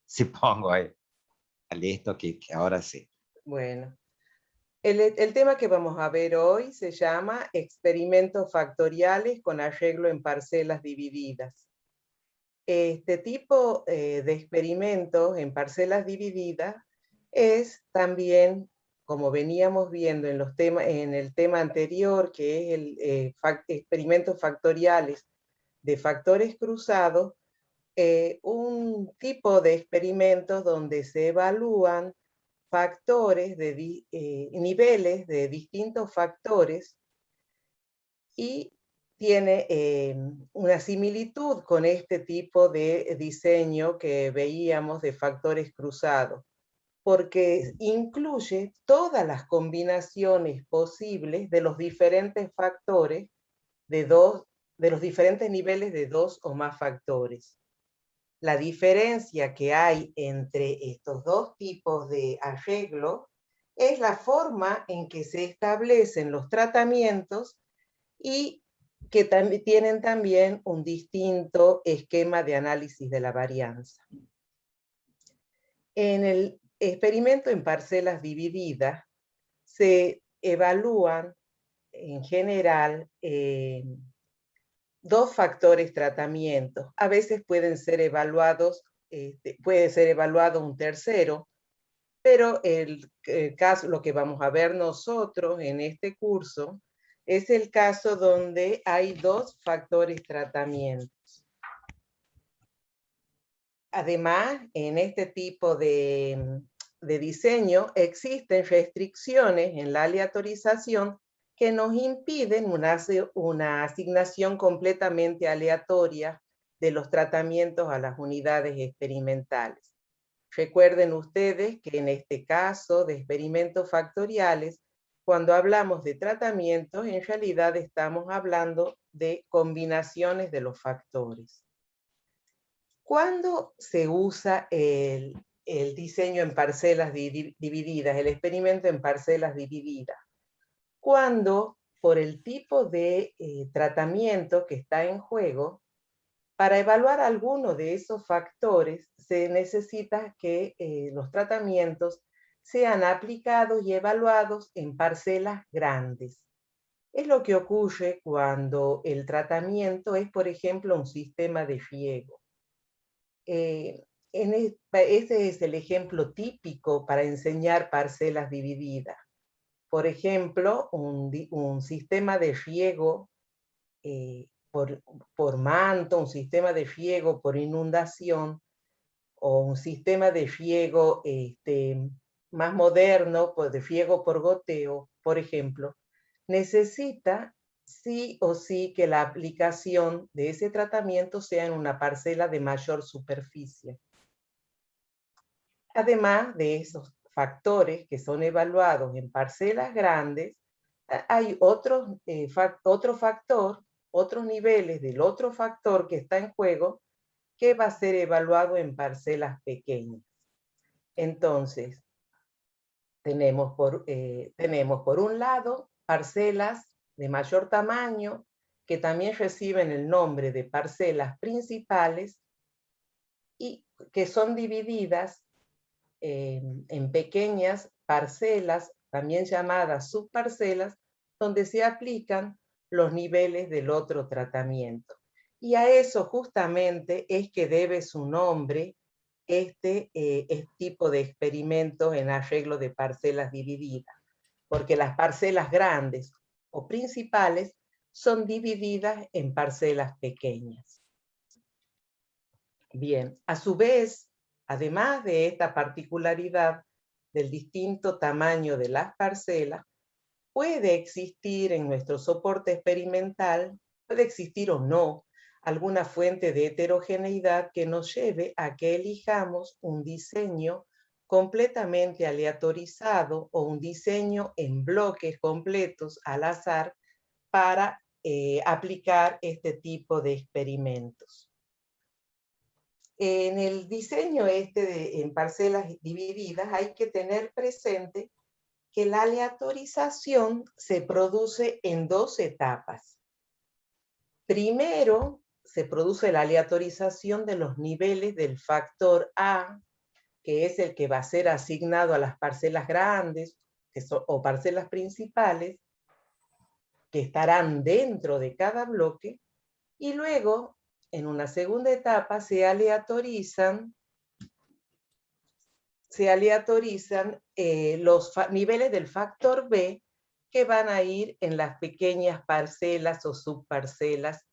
si pongo ahí, listo, que ahora sí. Bueno, el tema que vamos a ver hoy se llama experimentos factoriales con arreglo en parcelas divididas. Este tipo de experimentos en parcelas divididas es también, como veníamos viendo en, en el tema anterior, que es el experimentos factoriales de factores cruzados, un tipo de experimentos donde se evalúan factores de niveles de distintos factores y tiene una similitud con este tipo de diseño que veíamos de factores cruzados, porque incluye todas las combinaciones posibles de los diferentes factores de los diferentes niveles de dos o más factores. La diferencia que hay entre estos dos tipos de arreglo es la forma en que se establecen los tratamientos y que tienen también un distinto esquema de análisis de la varianza. En el experimento en parcelas divididas se evalúan en general dos factores tratamientos. A veces pueden ser evaluados, puede ser evaluado un tercero, pero el caso, lo que vamos a ver nosotros en este curso, es el caso donde hay dos factores tratamientos. Además, en este tipo de diseño existen restricciones en la aleatorización que nos impiden una asignación completamente aleatoria de los tratamientos a las unidades experimentales. Recuerden ustedes que en este caso de experimentos factoriales, cuando hablamos de tratamientos, en realidad estamos hablando de combinaciones de los factores. ¿Cuándo se usa el diseño en parcelas divididas, el experimento en parcelas divididas? Cuando, por el tipo de tratamiento que está en juego, para evaluar alguno de esos factores, se necesita que los tratamientos sean aplicados y evaluados en parcelas grandes. Es lo que ocurre cuando el tratamiento es, por ejemplo, un sistema de riego. Ese es el ejemplo típico para enseñar parcelas divididas. Por ejemplo, un sistema de riego por manto, un sistema de riego por inundación o un sistema de riego más moderno, de riego por goteo, por ejemplo, necesita sí o sí que la aplicación de ese tratamiento sea en una parcela de mayor superficie. Además de esos factores que son evaluados en parcelas grandes, hay otro factor, otros niveles del otro factor que está en juego que va a ser evaluado en parcelas pequeñas. Entonces, tenemos por un lado parcelas de mayor tamaño que también reciben el nombre de parcelas principales y que son divididas en pequeñas parcelas, también llamadas subparcelas, donde se aplican los niveles del otro tratamiento. Y a eso justamente es que debe su nombre este tipo de experimentos en arreglo de parcelas divididas, porque las parcelas grandes o principales son divididas en parcelas pequeñas. Bien, a su vez, además de esta particularidad del distinto tamaño de las parcelas, puede existir en nuestro soporte experimental, puede existir o no, alguna fuente de heterogeneidad que nos lleve a que elijamos un diseño completamente aleatorizado o un diseño en bloques completos al azar para aplicar este tipo de experimentos. En el diseño en parcelas divididas hay que tener presente que la aleatorización se produce en dos etapas. Primero, se produce la aleatorización de los niveles del factor A, que es el que va a ser asignado a las parcelas grandes o parcelas principales, que estarán dentro de cada bloque, y luego, en una segunda etapa, se aleatorizan los niveles del factor B, que van a ir en las pequeñas parcelas o subparcelas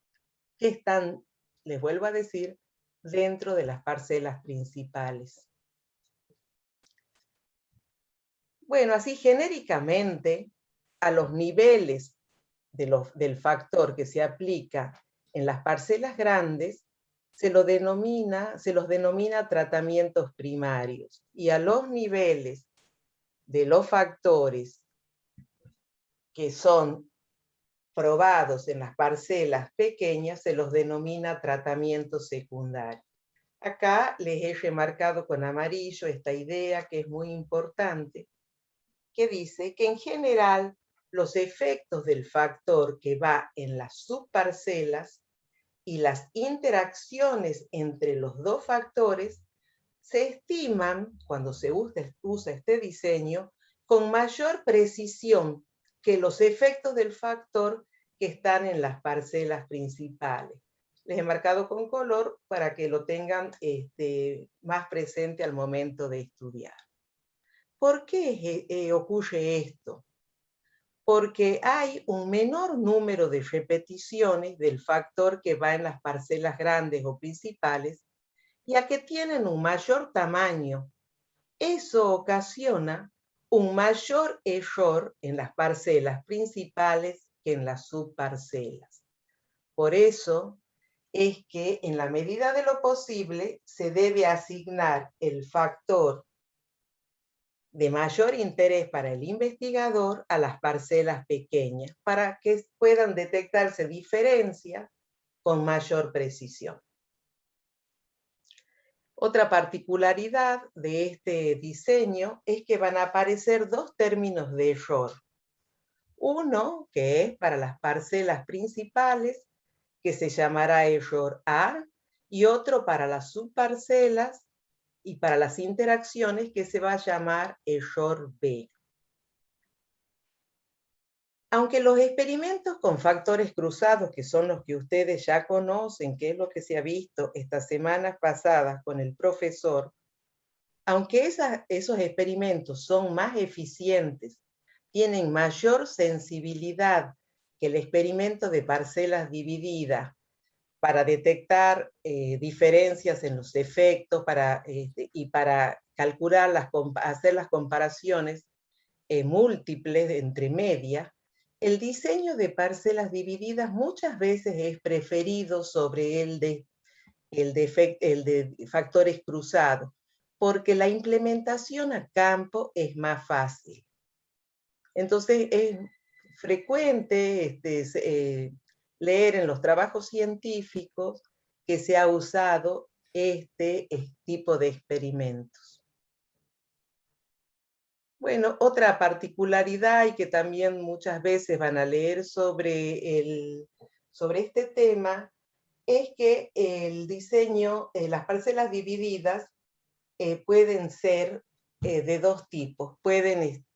que están, les vuelvo a decir, dentro de las parcelas principales. Bueno, así genéricamente, a los niveles del factor que se aplica en las parcelas grandes, se los denomina tratamientos primarios, y a los niveles de los factores que son probados en las parcelas pequeñas se los denomina tratamientos secundarios. Acá les he remarcado con amarillo esta idea que es muy importante, que dice que en general los efectos del factor que va en las subparcelas y las interacciones entre los dos factores se estiman, cuando se usa este diseño, con mayor precisión que los efectos del factor que están en las parcelas principales. Les he marcado con color para que lo tengan más presente al momento de estudiar. ¿Por qué ocurre esto? Porque hay un menor número de repeticiones del factor que va en las parcelas grandes o principales, ya que tienen un mayor tamaño. Eso ocasiona un mayor error en las parcelas principales que en las subparcelas. Por eso es que en la medida de lo posible se debe asignar el factor de mayor interés para el investigador a las parcelas pequeñas, para que puedan detectarse diferencias con mayor precisión. Otra particularidad de este diseño es que van a aparecer dos términos de error. Uno, que es para las parcelas principales, que se llamará error A, y otro para las subparcelas y para las interacciones, que se va a llamar error B. Aunque los experimentos con factores cruzados, que son los que ustedes ya conocen, que es lo que se ha visto estas semanas pasadas con el profesor, aunque esos experimentos son más eficientes, tienen mayor sensibilidad que el experimento de parcelas divididas para detectar diferencias en los efectos y para calcular, hacer las comparaciones múltiples entre medias, el diseño de parcelas divididas muchas veces es preferido sobre el de factores cruzados, porque la implementación a campo es más fácil. Entonces es frecuente leer en los trabajos científicos que se ha usado este tipo de experimentos. Bueno, otra particularidad, y que también muchas veces van a leer sobre este tema, es que el diseño, las parcelas divididas pueden ser de dos tipos. Pueden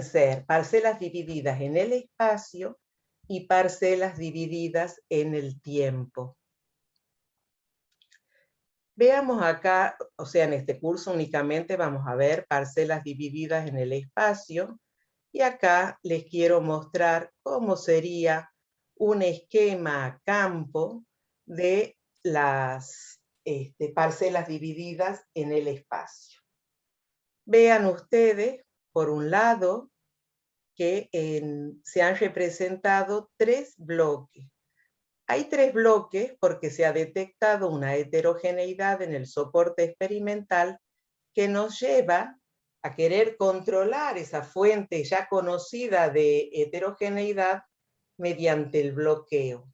ser parcelas divididas en el espacio y parcelas divididas en el tiempo. Veamos acá, o sea, en este curso únicamente vamos a ver parcelas divididas en el espacio, y acá les quiero mostrar cómo sería un esquema a campo de las parcelas divididas en el espacio. Vean ustedes, por un lado, que se han representado tres bloques. Hay tres bloques porque se ha detectado una heterogeneidad en el soporte experimental que nos lleva a querer controlar esa fuente ya conocida de heterogeneidad mediante el bloqueo.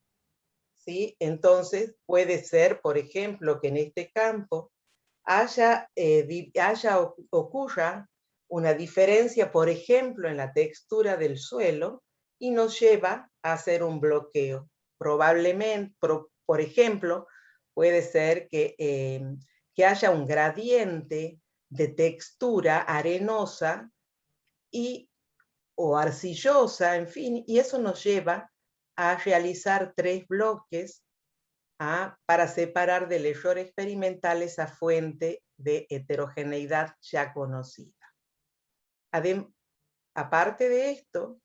¿Sí? Entonces puede ser, por ejemplo, que en este campo ocurra una diferencia, por ejemplo, en la textura del suelo, y nos lleva a hacer un bloqueo. Probablemente, por ejemplo, puede ser que haya un gradiente de textura arenosa o arcillosa, en fin, y eso nos lleva a realizar 3 bloques para separar del error experimental esa fuente de heterogeneidad ya conocida. Aparte de esto,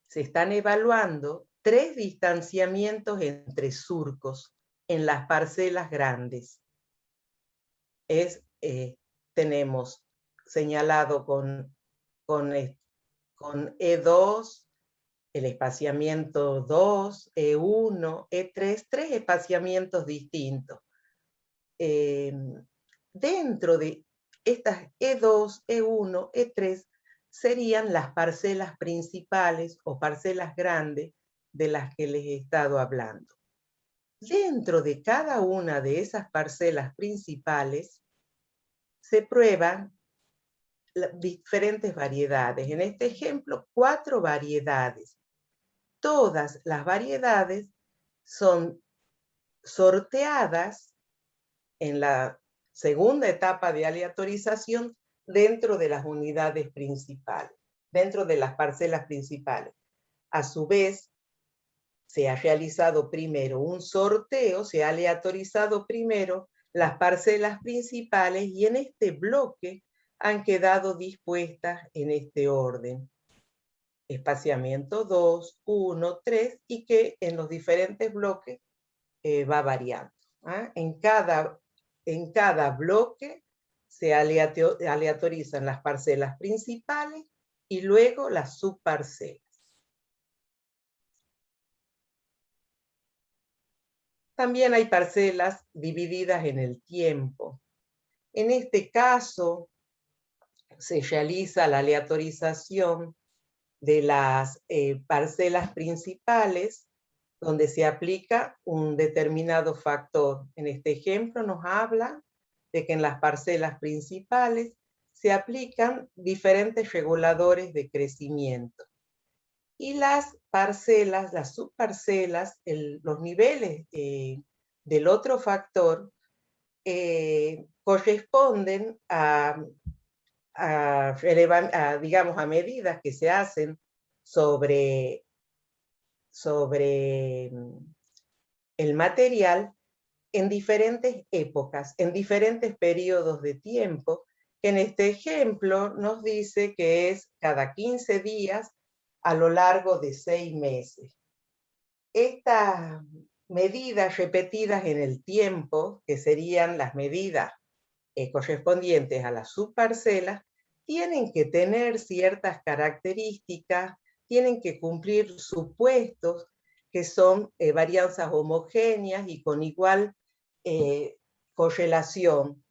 se están evaluando 3 distanciamientos entre surcos en las parcelas grandes. Tenemos señalado con E2, el espaciamiento 2, E1, E3, 3 espaciamientos distintos. Dentro de estas E2, E1, E3 serían las parcelas principales o parcelas grandes de las que les he estado hablando. Dentro de cada una de esas parcelas principales se prueban diferentes variedades. En este ejemplo, 4 variedades. Todas las variedades son sorteadas en la segunda etapa de aleatorización dentro de las unidades principales, dentro de las parcelas principales. A su vez, se ha realizado primero un sorteo, se ha aleatorizado primero las parcelas principales y en este bloque han quedado dispuestas en este orden. Espaciamiento 2, 1, 3 y que en los diferentes bloques va variando. En cada bloque se aleatorizan las parcelas principales y luego las subparcelas. También hay parcelas divididas en el tiempo. En este caso, se realiza la aleatorización de las parcelas principales, donde se aplica un determinado factor. En este ejemplo nos habla de que en las parcelas principales se aplican diferentes reguladores de crecimiento. Y las parcelas, las subparcelas, los niveles del otro factor corresponden digamos, a medidas que se hacen sobre el material en diferentes épocas, en diferentes periodos de tiempo, que en este ejemplo nos dice que es cada 15 días a lo largo de 6 meses. Estas medidas repetidas en el tiempo, que serían las medidas correspondientes a las subparcelas, tienen que tener ciertas características, tienen que cumplir supuestos que son varianzas homogéneas y con igual correlación.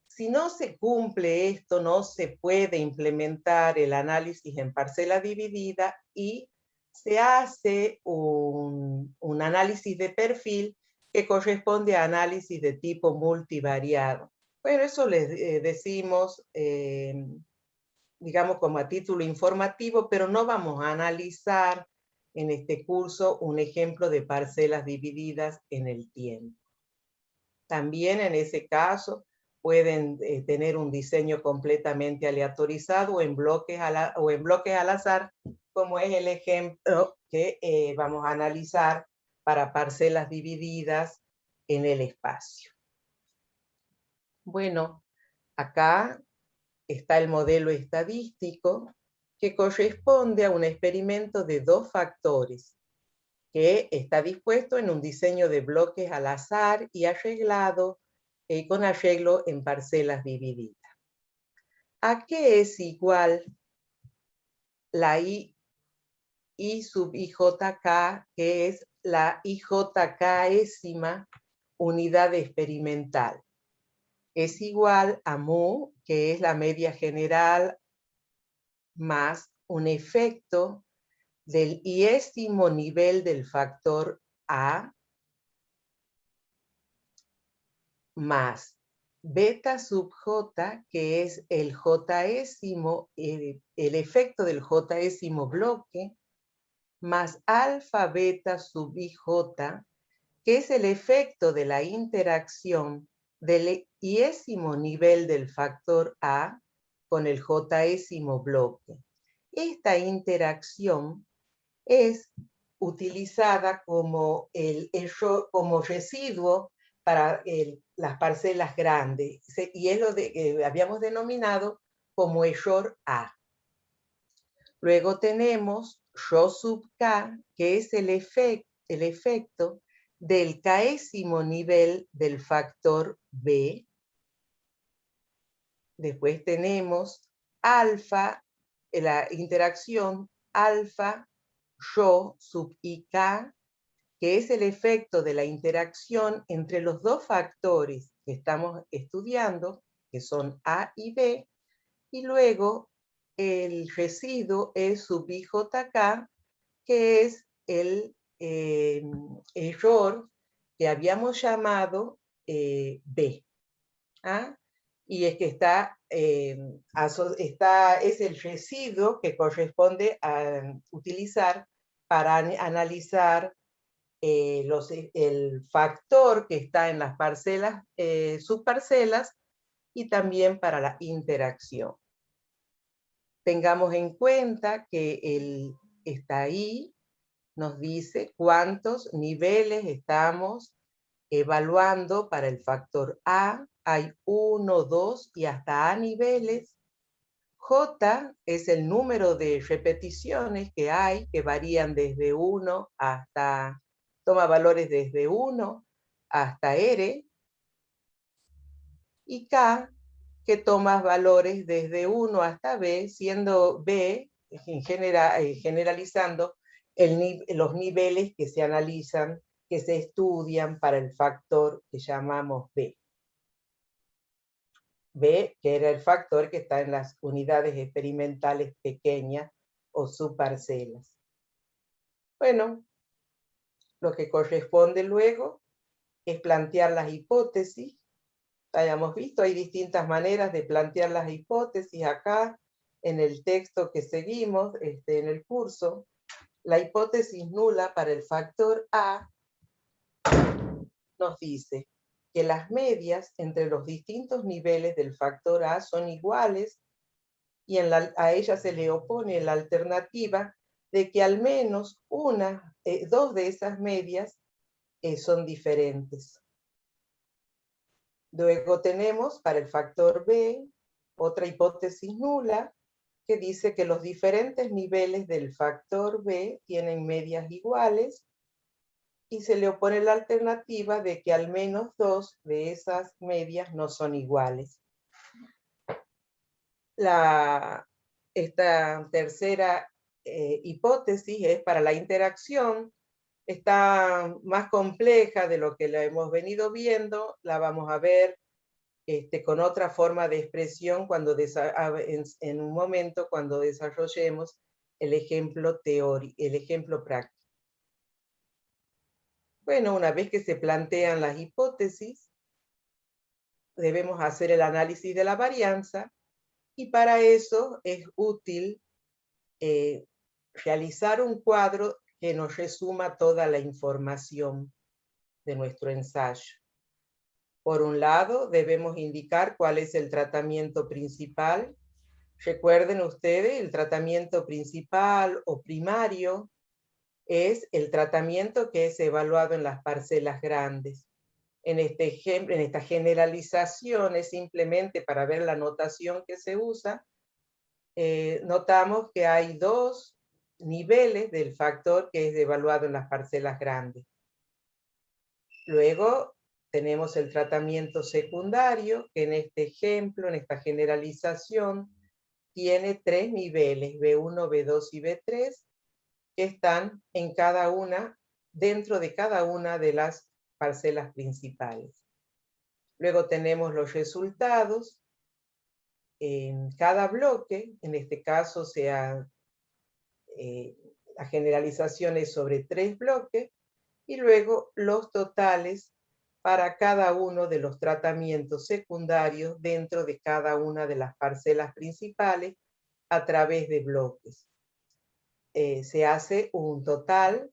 Si no se cumple esto, no se puede implementar el análisis en parcela dividida y se hace un análisis de perfil que corresponde a análisis de tipo multivariado. Bueno, eso les decimos, digamos, como a título informativo, pero no vamos a analizar en este curso un ejemplo de parcelas divididas en el tiempo. También en ese caso pueden tener un diseño completamente aleatorizado o en bloques al azar, como es el ejemplo que vamos a analizar para parcelas divididas en el espacio. Bueno, acá está el modelo estadístico que corresponde a un experimento de 2 factores que está dispuesto en un diseño de bloques al azar y arreglado con arreglo en parcelas divididas. ¿A qué es igual la I sub IJK, que es la IJK-ésima unidad experimental? Es igual a mu, que es la media general, más un efecto del iésimo nivel del factor A, más beta sub J, que es el J-ésimo, el efecto del J-ésimo bloque, más alfa beta sub IJ, que es el efecto de la interacción del iésimo nivel del factor A con el jésimo bloque. Esta interacción es utilizada como, como residuo para las parcelas grandes, y es lo que habíamos denominado como error A. Luego tenemos Rho sub K, que es el efecto del késimo nivel del factor B. Después tenemos alfa, la interacción alfa Rho sub IK, que es el efecto de la interacción entre los dos factores que estamos estudiando, que son A y B, y luego el residuo es sub IJK, que es el error que habíamos llamado B. ¿Ah? Y es que es el residuo que corresponde a utilizar para analizar el factor que está en las parcelas, subparcelas, y también para la interacción. Tengamos en cuenta que está ahí, nos dice cuántos niveles estamos evaluando para el factor A. Hay 1, 2 y hasta A niveles. J es el número de repeticiones que hay, que varían desde 1 hasta, toma valores desde 1 hasta R. Y K, que toma valores desde 1 hasta B, siendo B, generalizando, los niveles que se analizan, que se estudian para el factor que llamamos B. B, que era el factor que está en las unidades experimentales pequeñas o subparcelas. Bueno, lo que corresponde luego es plantear las hipótesis. Hayamos visto, hay distintas maneras de plantear las hipótesis acá en el texto que seguimos en el curso. La hipótesis nula para el factor A nos dice que las medias entre los distintos niveles del factor A son iguales, y a ella se le opone la alternativa de que al menos dos de esas medias son diferentes. Luego tenemos para el factor B otra hipótesis nula que dice que los diferentes niveles del factor B tienen medias iguales, y se le opone la alternativa de que al menos dos de esas medias no son iguales. Esta tercera hipótesis es para la interacción. Está más compleja de lo que la hemos venido viendo. La vamos a ver con otra forma de expresión en un momento cuando desarrollemos el ejemplo práctico. Bueno, una vez que se plantean las hipótesis, debemos hacer el análisis de la varianza, y para eso es útil realizar un cuadro que nos resuma toda la información de nuestro ensayo. Por un lado, debemos indicar cuál es el tratamiento principal. Recuerden ustedes, el tratamiento principal o primario es el tratamiento que es evaluado en las parcelas grandes. En este ejemplo, en esta generalización, es simplemente para ver la notación que se usa. Notamos que hay dos niveles del factor que es evaluado en las parcelas grandes. Luego tenemos el tratamiento secundario, que en este ejemplo, en esta generalización, tiene 3 niveles, B1, B2 y B3, que están dentro de cada una de las parcelas principales. Luego tenemos los resultados en cada bloque. En este caso la generalización es sobre 3 bloques, y luego los totales para cada uno de los tratamientos secundarios dentro de cada una de las parcelas principales a través de bloques. Se hace un total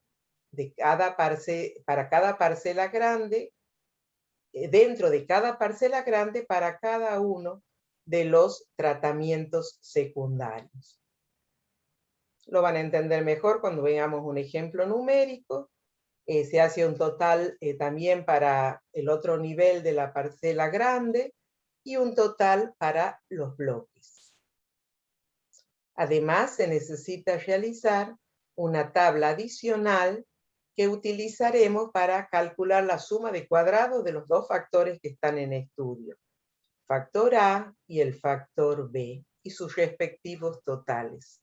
para cada parcela grande, dentro de cada parcela grande para cada uno de los tratamientos secundarios. Lo van a entender mejor cuando veamos un ejemplo numérico. Se hace un total también para el otro nivel de la parcela grande y un total para los bloques. Además, se necesita realizar una tabla adicional que utilizaremos para calcular la suma de cuadrados de los dos factores que están en estudio, factor A y el factor B, y sus respectivos totales.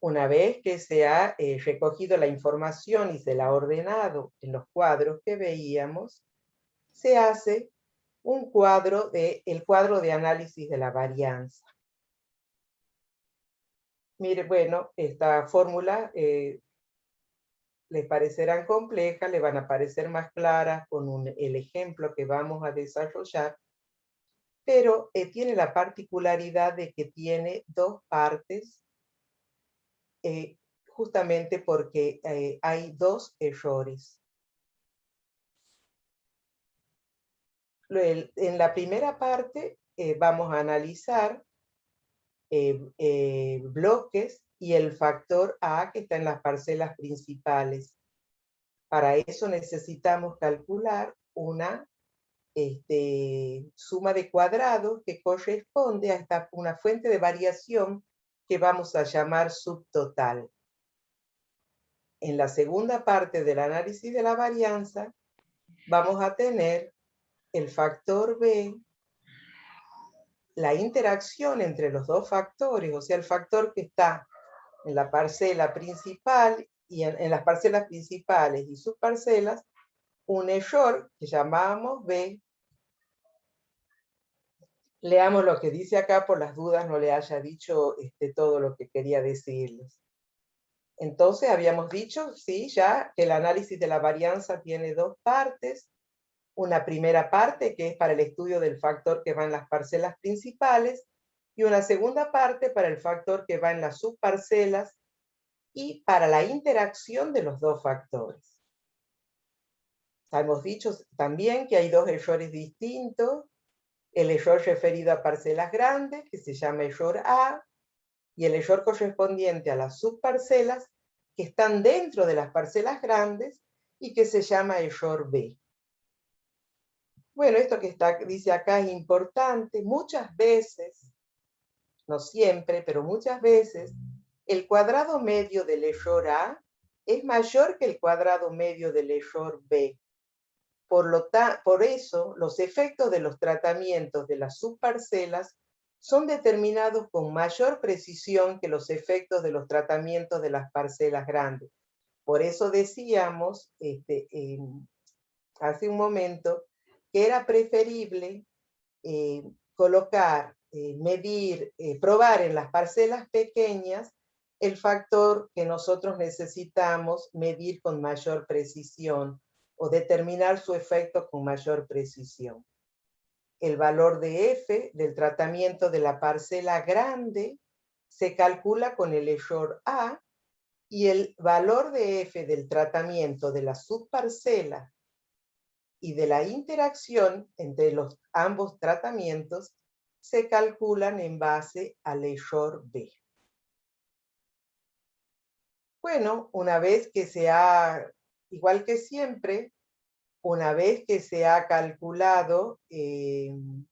Una vez que se ha recogido la información y se la ha ordenado en los cuadros que veíamos, se hace el cuadro de análisis de la varianza. Mire, bueno, esta fórmula les parecerán complejas, les van a parecer más claras con el ejemplo que vamos a desarrollar, pero tiene la particularidad de que tiene dos partes, justamente porque hay dos errores. En la primera parte vamos a analizar bloques y el factor A que está en las parcelas principales. Para eso necesitamos calcular una suma de cuadrados que corresponde a una fuente de variación que vamos a llamar subtotal. En la segunda parte del análisis de la varianza vamos a tener el factor B, la interacción entre los dos factores, o sea, el factor que está en la parcela principal y en las parcelas principales y subparcelas, un error que llamamos B. Leamos lo que dice acá por las dudas no le haya dicho todo lo que quería decirles. Entonces habíamos dicho, sí, ya que el análisis de la varianza tiene dos partes. Una primera parte que es para el estudio del factor que va en las parcelas principales y una segunda parte para el factor que va en las subparcelas y para la interacción de los dos factores. Hemos dicho también que hay dos errores distintos. El error referido a parcelas grandes, que se llama error A, y el error correspondiente a las subparcelas, que están dentro de las parcelas grandes y que se llama error B. Bueno, esto que dice acá es importante. Muchas veces, no siempre, pero muchas veces, el cuadrado medio del error A es mayor que el cuadrado medio del error B. Por eso, los efectos de los tratamientos de las subparcelas son determinados con mayor precisión que los efectos de los tratamientos de las parcelas grandes. Por eso decíamos hace un momento que era preferible medir, probar en las parcelas pequeñas el factor que nosotros necesitamos medir con mayor precisión o determinar su efecto con mayor precisión. El valor de F del tratamiento de la parcela grande se calcula con el error A y el valor de F del tratamiento de la subparcela y de la interacción entre ambos tratamientos se calculan en base al error B. Bueno, una vez que se ha, igual que siempre, una vez que se ha calculado el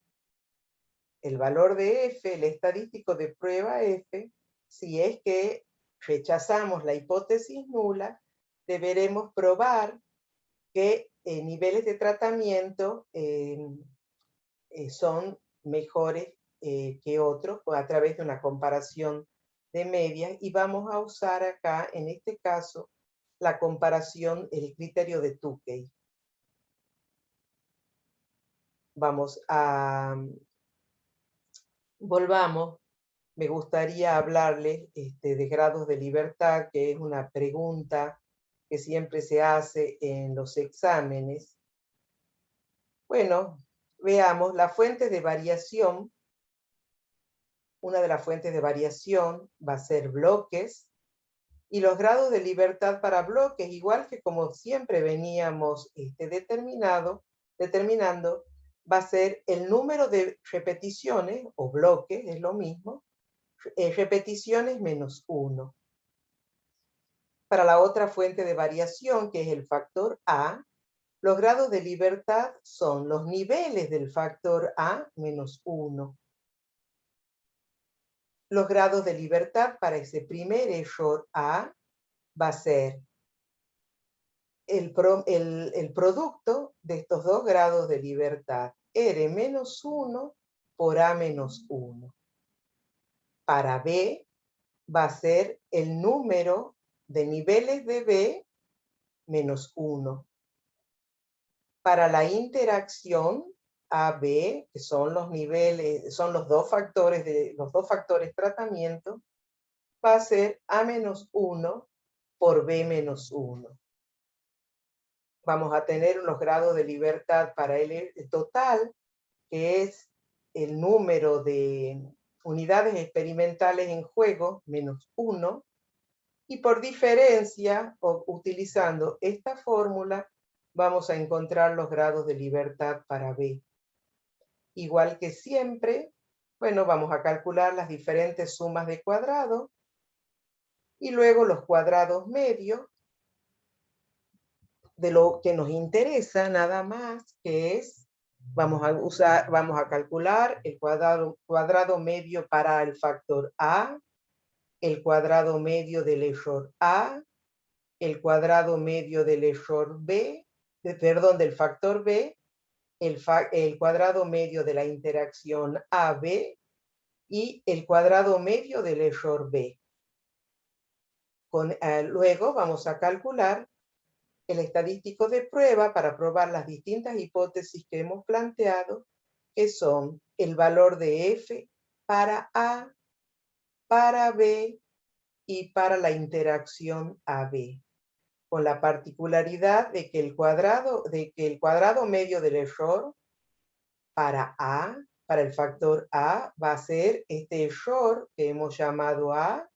valor de F, el estadístico de prueba F, si es que rechazamos la hipótesis nula, deberemos probar que niveles de tratamiento son mejores que otros a través de una comparación de medias, y vamos a usar acá, en este caso, la comparación, el criterio de Tukey. Vamos a... Volvamos. Me gustaría hablarles de grados de libertad, que es una pregunta que siempre se hace en los exámenes. Bueno, veamos las fuentes de variación. una de las fuentes de variación va a ser bloques, y los grados de libertad para bloques, igual que como siempre veníamos determinando, va a ser el número de repeticiones, o bloques, es lo mismo, repeticiones menos 1. Para la otra fuente de variación, que es el factor A, los grados de libertad son los niveles del factor A menos 1. Los grados de libertad para ese primer error A va a ser el producto de estos dos grados de libertad, R menos 1 por A menos 1. Para B va a ser el número de niveles de B menos 1. Para la interacción AB, que son los niveles, son los dos factores tratamiento, va a ser A menos 1 por B menos 1. Vamos a tener los grados de libertad para el total, que es el número de unidades experimentales en juego, menos 1, y por diferencia, o utilizando esta fórmula, vamos a encontrar los grados de libertad para B. Igual que siempre, bueno, vamos a calcular las diferentes sumas de cuadrados, y luego los cuadrados medios, de lo que nos interesa nada más, que es, vamos a calcular el cuadrado medio para el factor A, el cuadrado medio del error A, el cuadrado medio del error B, del factor B, el cuadrado medio de la interacción AB y el cuadrado medio del error B. Luego vamos a calcular el estadístico de prueba para probar las distintas hipótesis que hemos planteado, que son el valor de F para A, para B y para la interacción AB, con la particularidad de que el cuadrado medio del error para A, para el factor A, va a ser este error que hemos llamado A,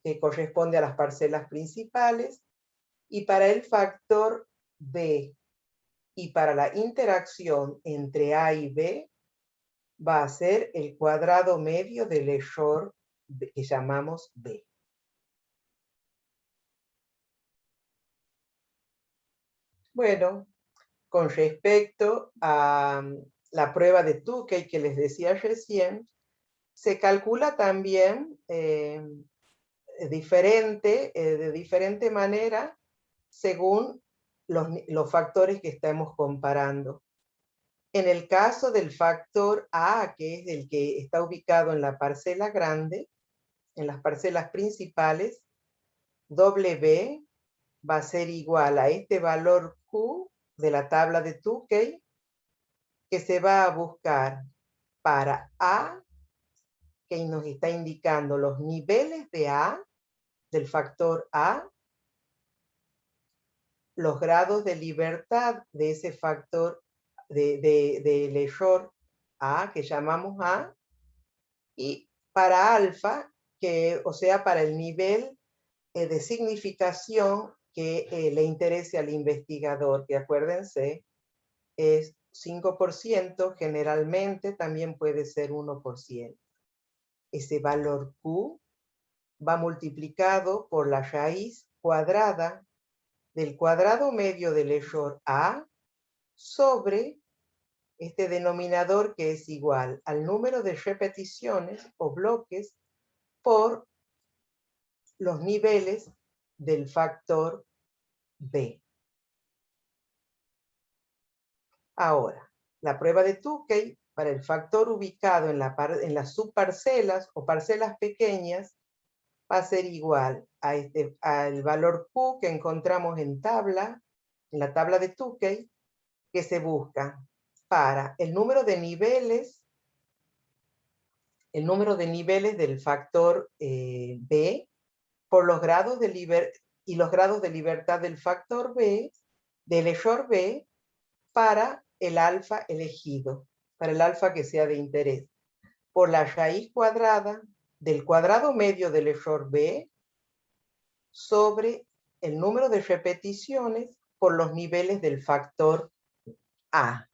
que corresponde a las parcelas principales, y para el factor B y para la interacción entre A y B va a ser el cuadrado medio del error que llamamos B. Bueno, con respecto a la prueba de Tukey que les decía recién, se calcula también de diferente manera según los factores que estamos comparando. En el caso del factor A, que es el que está ubicado en la parcela grande, en las parcelas principales, W va a ser igual a este valor Q de la tabla de Tukey, que se va a buscar para A, que nos está indicando los niveles de A, del factor A, los grados de libertad de ese factor del error A, que llamamos A, y para alfa, o sea, para el nivel de significación que le interese al investigador, que acuérdense, es 5%, generalmente también puede ser 1%. Ese valor Q va multiplicado por la raíz cuadrada del cuadrado medio del error A sobre este denominador, que es igual al número de repeticiones o bloques por los niveles del factor B. Ahora, la prueba de Tukey para el factor ubicado en las subparcelas o parcelas pequeñas va a ser igual al valor Q que encontramos en la tabla de Tukey, que se busca para el número de niveles del factor B por los grados de libertad del factor B, del error B, para el alfa elegido, para el alfa que sea de interés. por la raíz cuadrada del cuadrado medio del error B sobre el número de repeticiones por los niveles del factor A.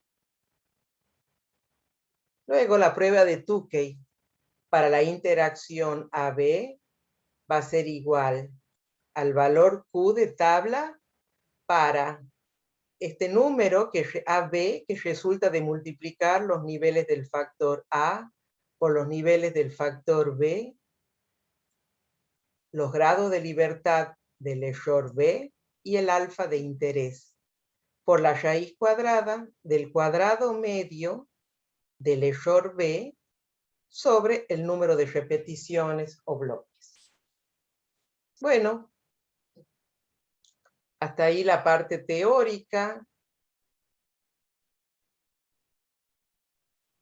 Luego la prueba de Tukey para la interacción AB va a ser igual al valor Q de tabla para este número que AB, que resulta de multiplicar los niveles del factor A por los niveles del factor B, los grados de libertad del error B y el alfa de interés, por la raíz cuadrada del cuadrado medio del error B sobre el número de repeticiones o bloques. Bueno, hasta ahí la parte teórica.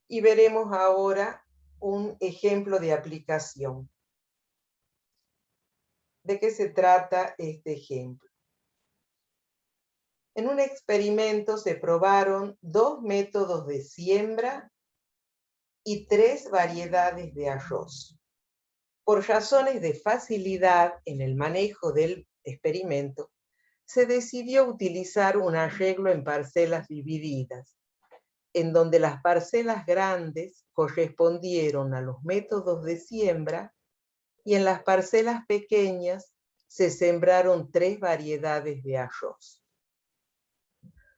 Y veremos ahora un ejemplo de aplicación. ¿De qué se trata este ejemplo? En un experimento se probaron 2 métodos de siembra y 3 variedades de arroz. Por razones de facilidad en el manejo del experimento, se decidió utilizar un arreglo en parcelas divididas, en donde las parcelas grandes correspondieron a los métodos de siembra y en las parcelas pequeñas se sembraron 3 variedades de arroz.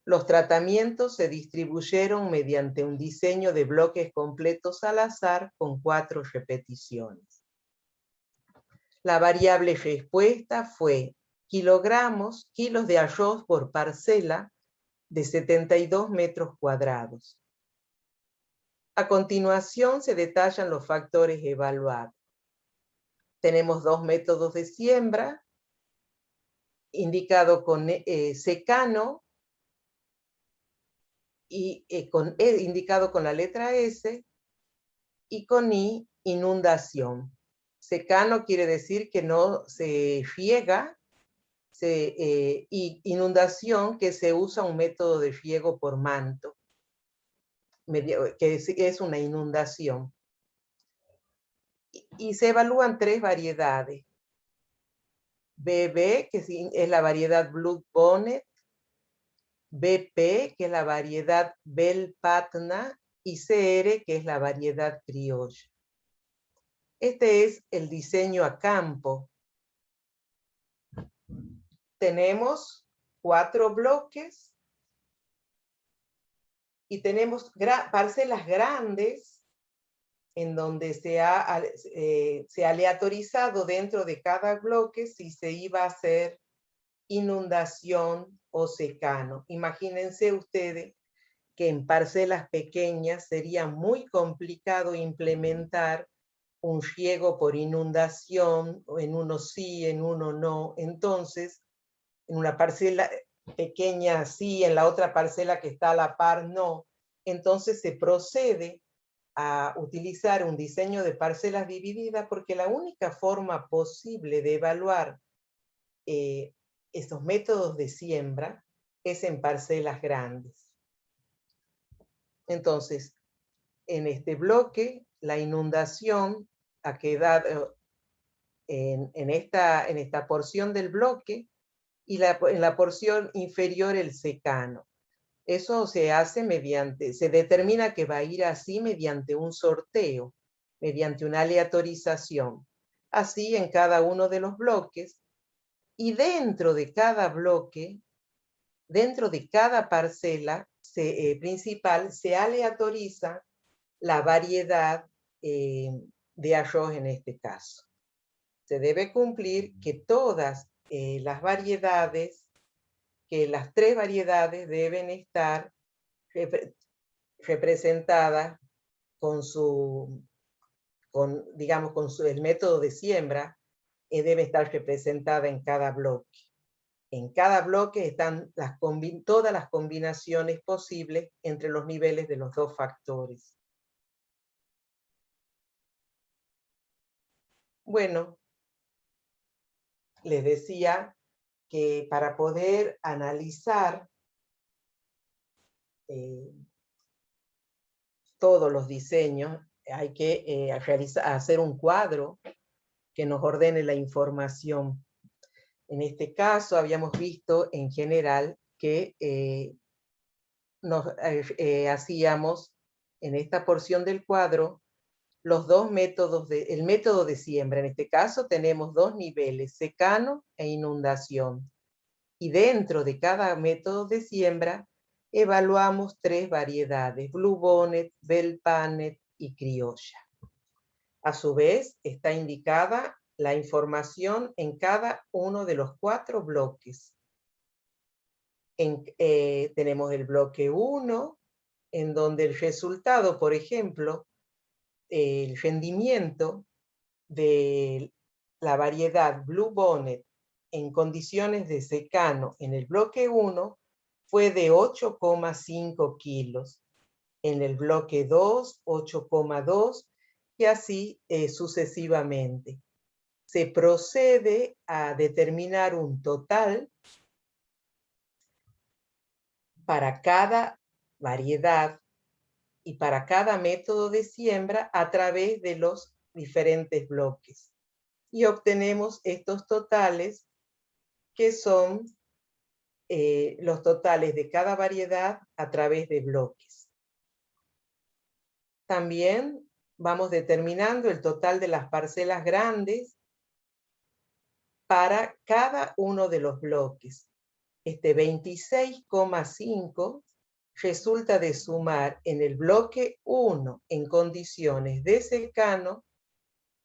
Los tratamientos se distribuyeron mediante un diseño de bloques completos al azar con 4 repeticiones. La variable respuesta fue kilos de arroz por parcela de 72 metros cuadrados. A continuación se detallan los factores evaluados. Tenemos 2 métodos de siembra, indicado con secano y con indicado con la letra S, y con I, inundación. Secano quiere decir que no se riega, y inundación que se usa un método de riego por manto, que es una inundación. Y se evalúan 3 variedades. BB, que es la variedad Blue Bonnet, BP, que es la variedad Bel Patna, y CR, que es la variedad criolla. Este es el diseño a campo. Tenemos 4 bloques y tenemos parcelas grandes en donde se ha aleatorizado dentro de cada bloque si se iba a hacer inundación o secano. Imagínense ustedes que en parcelas pequeñas sería muy complicado implementar un riego por inundación, en uno sí, en uno no. Entonces, en una parcela pequeña sí, en la otra parcela que está a la par no. Entonces se procede a utilizar un diseño de parcelas divididas porque la única forma posible de evaluar estos métodos de siembra es en parcelas grandes. Entonces, en este bloque, la inundación ha quedado en esta porción del bloque y en la porción inferior el secano. Eso se hace se determina que va a ir así mediante un sorteo, mediante una aleatorización. Así en cada uno de los bloques. Y dentro de cada bloque, dentro de cada parcela principal, se aleatoriza la variedad de arroz en este caso. Se debe cumplir que todas las variedades, que las 3 variedades deben estar representadas con el método de siembra, debe estar representada en cada bloque. En cada bloque están todas las combinaciones posibles entre los niveles de los 2 factores. Bueno, les decía que para poder analizar todos los diseños, hay que hacer un cuadro que nos ordene la información. En este caso habíamos visto en general que hacíamos en esta porción del cuadro los dos métodos, el método de siembra. En este caso tenemos dos niveles, secano e inundación. Y dentro de cada método de siembra evaluamos tres variedades, Blue Bonnet, Bell Pannet y criolla. A su vez, está indicada la información en cada uno de los 4 bloques. Tenemos el bloque 1, en donde el resultado, por ejemplo, el rendimiento de la variedad Blue Bonnet en condiciones de secano en el bloque 1 fue de 8,5 kilos. En el bloque 2, 8,2 y así sucesivamente. Se procede a determinar un total para cada variedad y para cada método de siembra a través de los diferentes bloques. Y obtenemos estos totales que son los totales de cada variedad a través de bloques. También vamos determinando el total de las parcelas grandes para cada uno de los bloques. Este 26,5 resulta de sumar en el bloque 1 en condiciones de secano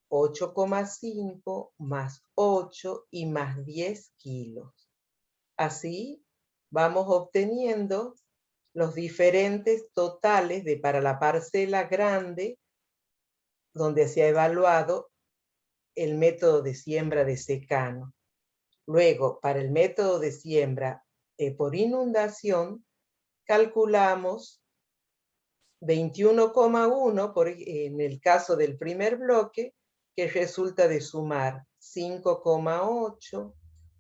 8,5 más 8 y más 10 kilos. Así vamos obteniendo los diferentes totales para la parcela grande, donde se ha evaluado el método de siembra de secano. Luego, para el método de siembra por inundación, calculamos 21,1 en el caso del primer bloque, que resulta de sumar 5,8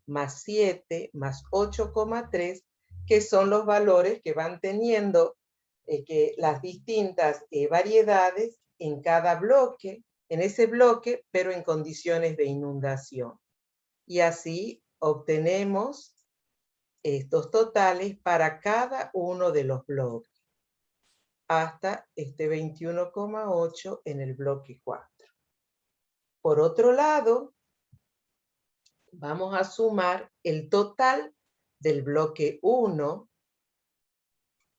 más 7 más 8,3, que son los valores que van teniendo que las distintas variedades en cada bloque, en ese bloque, pero en condiciones de inundación. Y así obtenemos estos totales para cada uno de los bloques, hasta este 21,8 en el bloque 4. Por otro lado, vamos a sumar el total del bloque 1,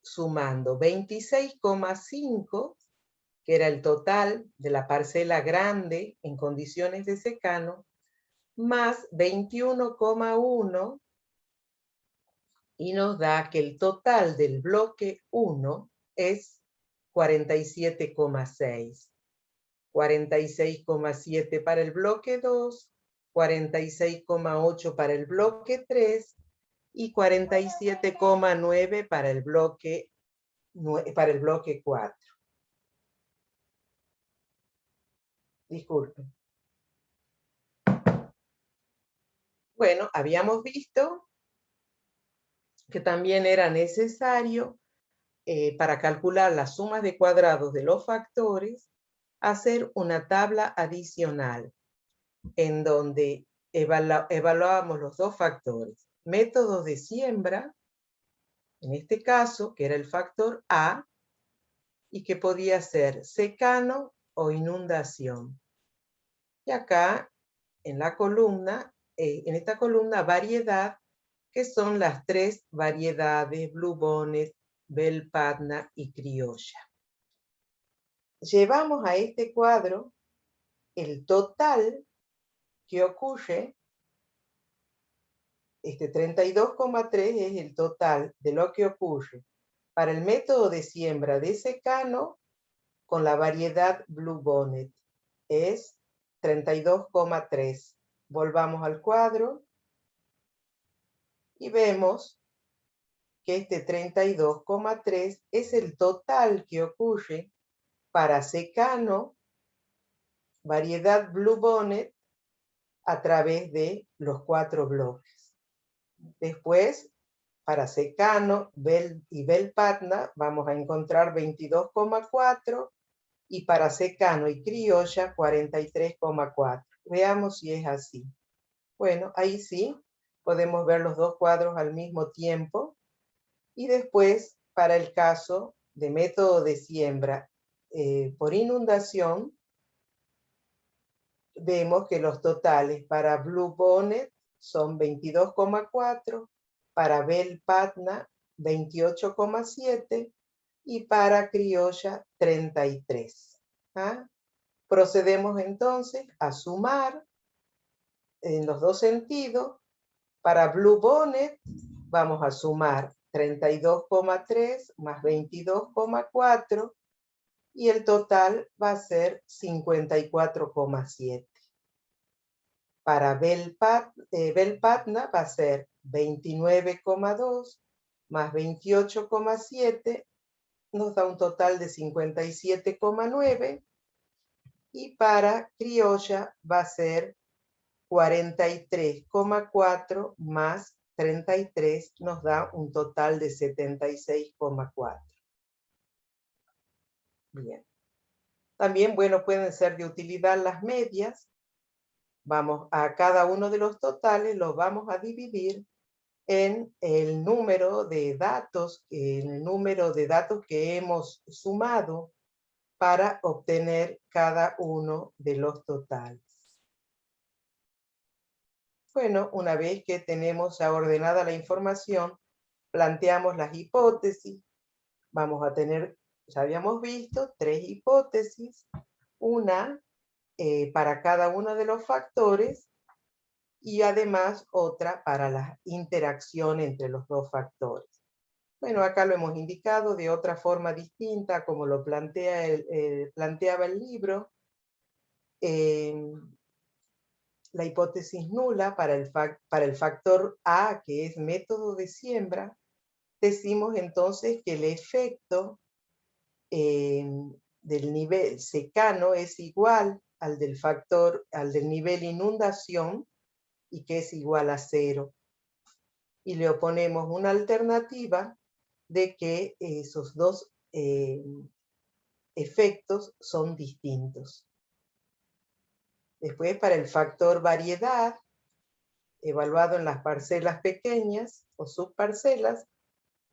sumando 26,5, que era el total de la parcela grande en condiciones de secano, más 21,1, y nos da que el total del bloque 1 es 47,6. 46,7 para el bloque 2, 46,8 para el bloque 3 y 47,9 para el bloque 4. Disculpen. Bueno, habíamos visto que también era necesario, para calcular las sumas de cuadrados de los factores, hacer una tabla adicional en donde evaluábamos los dos factores. Métodos de siembra, en este caso, que era el factor A, y que podía ser secano o inundación. Y acá, en la columna, en esta columna, variedad, que son las tres variedades Blue Bonnet, Bell Pannet y criolla. Llevamos a este cuadro el total que ocurre, este 32,3 es el total de lo que ocurre para el método de siembra de secano con la variedad Blue Bonnet. Es 32,3. Volvamos al cuadro y vemos que este 32,3 es el total que ocurre para secano, variedad Blue Bonnet, a través de los 4 bloques. Después, para secano y Bell Pannet, vamos a encontrar 22,4 y para secano y criolla 43,4. Veamos si es así. Bueno, ahí sí, podemos ver los dos cuadros al mismo tiempo. Y después, para el caso de método de siembra por inundación, vemos que los totales para Blue Bonnet son 22,4, para Bell Patna 28,7 y para Criolla 33. ¿Ah? Procedemos entonces a sumar en los dos sentidos. Para Blue Bonnet vamos a sumar 32,3 más 22,4 y el total va a ser 54,7. Para Bell Patna va a ser 29,2 más 28,7, nos da un total de 57,9. Y para Criolla va a ser 43,4 más 33, nos da un total de 76,4. Bien. También, bueno, pueden ser de utilidad las medias. Vamos a cada uno de los totales, los vamos a dividir en el número de datos que hemos sumado para obtener cada uno de los totales. Bueno, una vez que tenemos ya ordenada la información, planteamos las hipótesis. Vamos a tener, ya habíamos visto, 3 hipótesis. Una para cada uno de los factores y además otra para la interacción entre los dos factores. Bueno, acá lo hemos indicado de otra forma distinta, como lo planteaba el libro. La hipótesis nula para el factor A, que es método de siembra, decimos entonces que el efecto del nivel secano es igual al del nivel inundación y que es igual a 0. Y le oponemos una alternativa de que esos dos efectos son distintos. Después, para el factor variedad, evaluado en las parcelas pequeñas o subparcelas,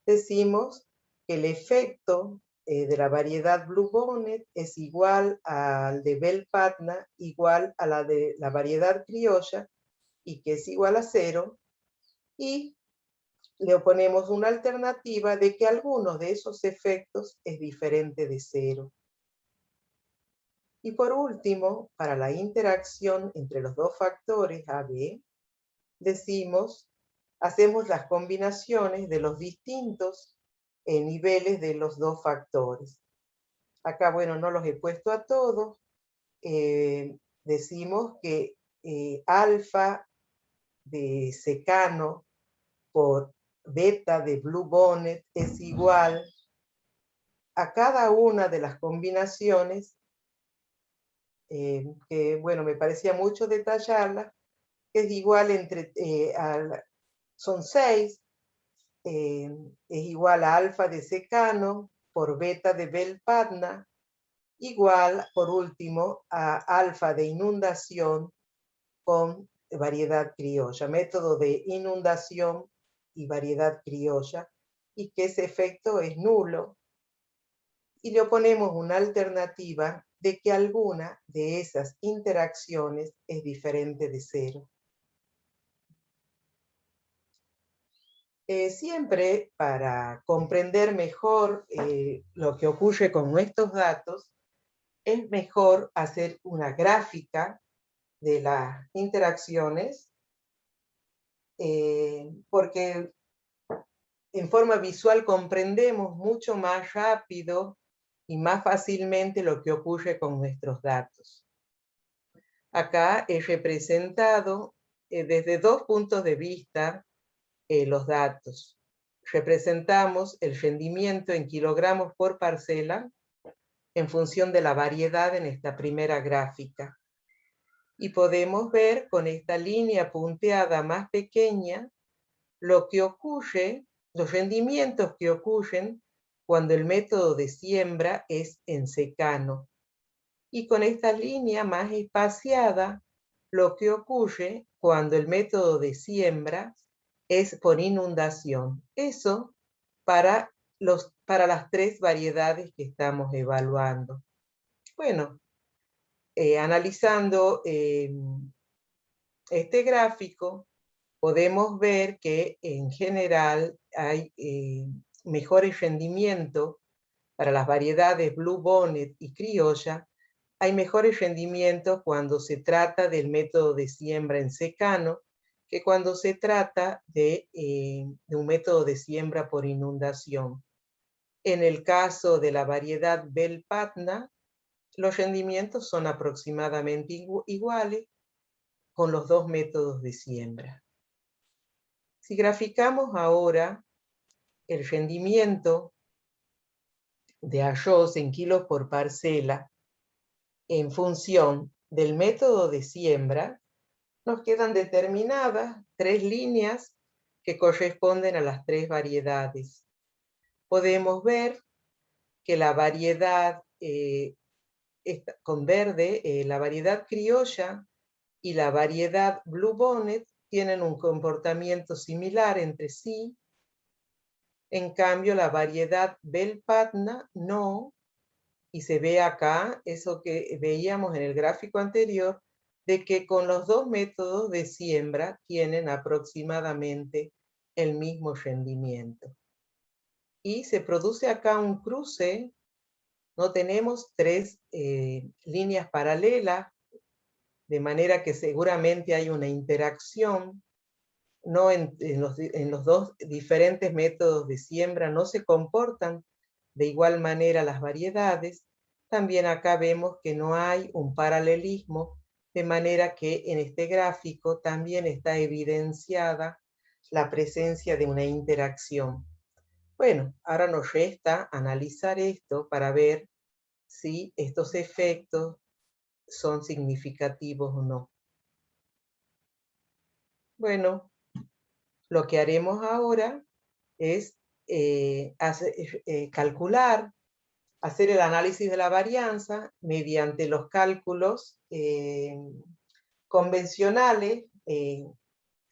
decimos que el efecto de la variedad Blue Bonnet es igual al de Bell Patna, igual a la de la variedad criolla, y que es igual a 0, y le oponemos una alternativa de que alguno de esos efectos es diferente de 0. Y por último, para la interacción entre los dos factores AB, hacemos las combinaciones de los distintos niveles de los dos factores. Acá, bueno, no los he puesto a todos. Decimos que alfa de secano por beta de Blue Bonnet es igual a cada una de las combinaciones, que bueno, me parecía mucho detallarlas, que es igual son 6, es igual a alfa de secano por beta de Bell Patna, igual, por último, a alfa de inundación con variedad criolla, método de inundación y variedad criolla, y que ese efecto es nulo. Y le oponemos una alternativa de que alguna de esas interacciones es diferente de 0. Siempre para comprender mejor lo que ocurre con nuestros datos, es mejor hacer una gráfica de las interacciones, porque en forma visual comprendemos mucho más rápido y más fácilmente lo que ocurre con nuestros datos. Acá he representado desde 2 puntos de vista los datos. Representamos el rendimiento en kilogramos por parcela en función de la variedad en esta primera gráfica. Y podemos ver con esta línea punteada más pequeña lo que ocurre, los rendimientos que ocurren cuando el método de siembra es en secano. Y con esta línea más espaciada, lo que ocurre cuando el método de siembra es por inundación. Eso para las 3 variedades que estamos evaluando. Bueno, analizando este gráfico, podemos ver que en general hay mejores rendimientos para las variedades Blue Bonnet y criolla. Hay mejores rendimientos cuando se trata del método de siembra en secano que cuando se trata de un método de siembra por inundación. En el caso de la variedad Bel Patna, los rendimientos son aproximadamente iguales con los 2 métodos de siembra. Si graficamos ahora el rendimiento de arroz en kilos por parcela en función del método de siembra, nos quedan determinadas 3 líneas que corresponden a las 3 variedades. Podemos ver que la variedad con verde, la variedad criolla y la variedad Blue Bonnet tienen un comportamiento similar entre sí. En cambio, la variedad Bel Patna no, y se ve acá eso que veíamos en el gráfico anterior, de que con los 2 métodos de siembra tienen aproximadamente el mismo rendimiento. Y se produce acá un cruce, no tenemos 3 líneas paralelas, de manera que seguramente hay una interacción, no en los 2 diferentes métodos de siembra no se comportan de igual manera las variedades. También acá vemos que no hay un paralelismo, de manera que en este gráfico también está evidenciada la presencia de una interacción. Bueno, ahora nos resta analizar esto para ver si estos efectos son significativos o no. Bueno, lo que haremos ahora es calcular, hacer el análisis de la varianza mediante los cálculos convencionales, que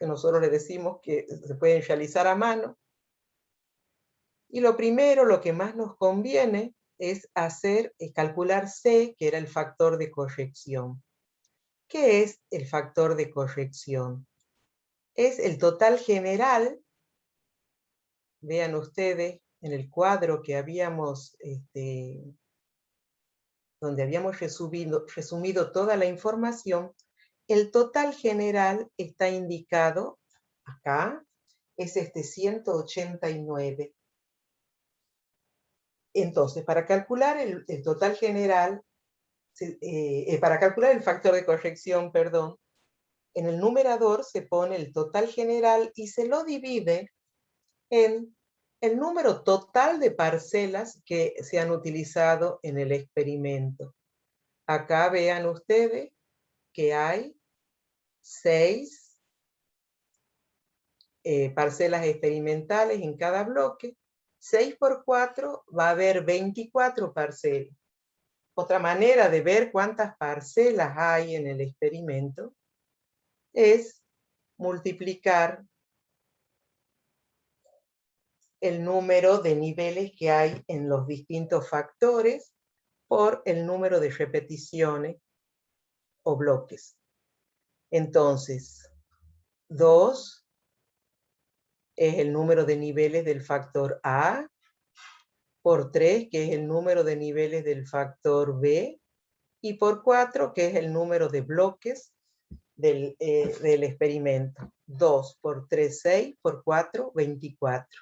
nosotros le decimos que se pueden realizar a mano. Y lo primero, lo que más nos conviene, es calcular C, que era el factor de corrección. ¿Qué es el factor de corrección? Es el total general. Vean ustedes en el cuadro que habíamos, donde habíamos resumido toda la información, el total general está indicado acá, es 189. Entonces, para calcular el total general, para calcular el factor de corrección, perdón, en el numerador se pone el total general y se lo divide en el número total de parcelas que se han utilizado en el experimento. Acá vean ustedes que hay 6 parcelas experimentales en cada bloque. 6 por 4 va a haber 24 parcelas. Otra manera de ver cuántas parcelas hay en el experimento es multiplicar el número de niveles que hay en los distintos factores por el número de repeticiones o bloques. Entonces, 2 es el número de niveles del factor A, por 3, que es el número de niveles del factor B, y por 4, que es el número de bloques del experimento. 2 por 3, 6, por 4, 24.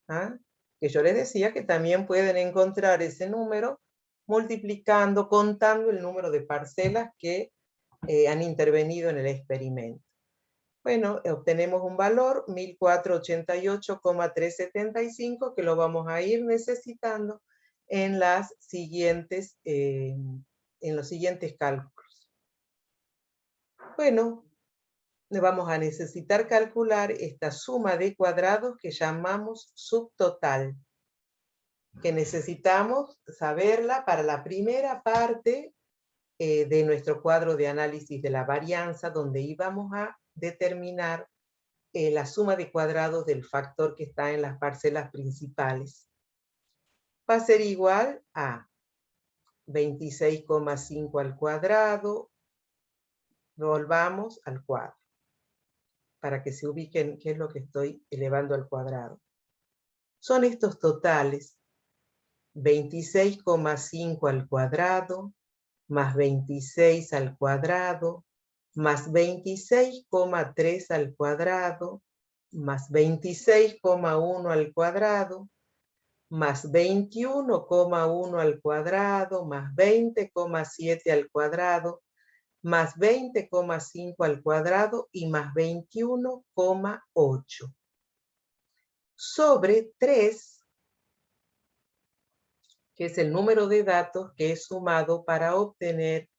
¿Ah? Que yo les decía que también pueden encontrar ese número multiplicando, contando el número de parcelas que han intervenido en el experimento. Bueno, obtenemos un valor 1488,375 que lo vamos a ir necesitando en los siguientes cálculos. Bueno, vamos a necesitar calcular esta suma de cuadrados que llamamos subtotal, que necesitamos saberla para la primera parte de nuestro cuadro de análisis de la varianza, donde íbamos a determinar la suma de cuadrados del factor que está en las parcelas principales. Va a ser igual a 26,5 al cuadrado, volvamos al cuadro, para que se ubiquen qué es lo que estoy elevando al cuadrado. Son estos totales: 26,5 al cuadrado, más 26 al cuadrado, más 26,3 al cuadrado, más 26,1 al cuadrado, más 21,1 al cuadrado, más 20,7 al cuadrado, más 20,5 al cuadrado y más 21,8. Sobre 3, que es el número de datos que he sumado para obtener,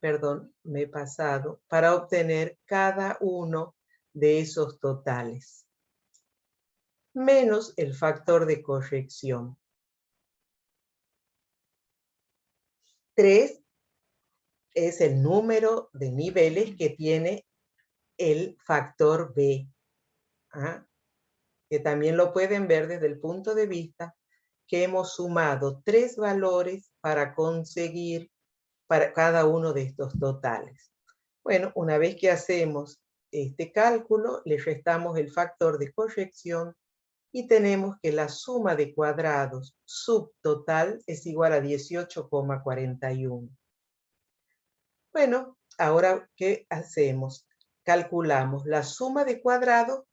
perdón, me he pasado, para obtener cada uno de esos totales, menos el factor de corrección. 3 es el número de niveles que tiene el factor B, que también lo pueden ver desde el punto de vista que hemos sumado 3 valores para conseguir para cada uno de estos totales. Bueno, una vez que hacemos este cálculo, le restamos el factor de corrección y tenemos que la suma de cuadrados subtotal es igual a 18,41. Bueno, ahora, ¿qué hacemos? Calculamos la suma de cuadrados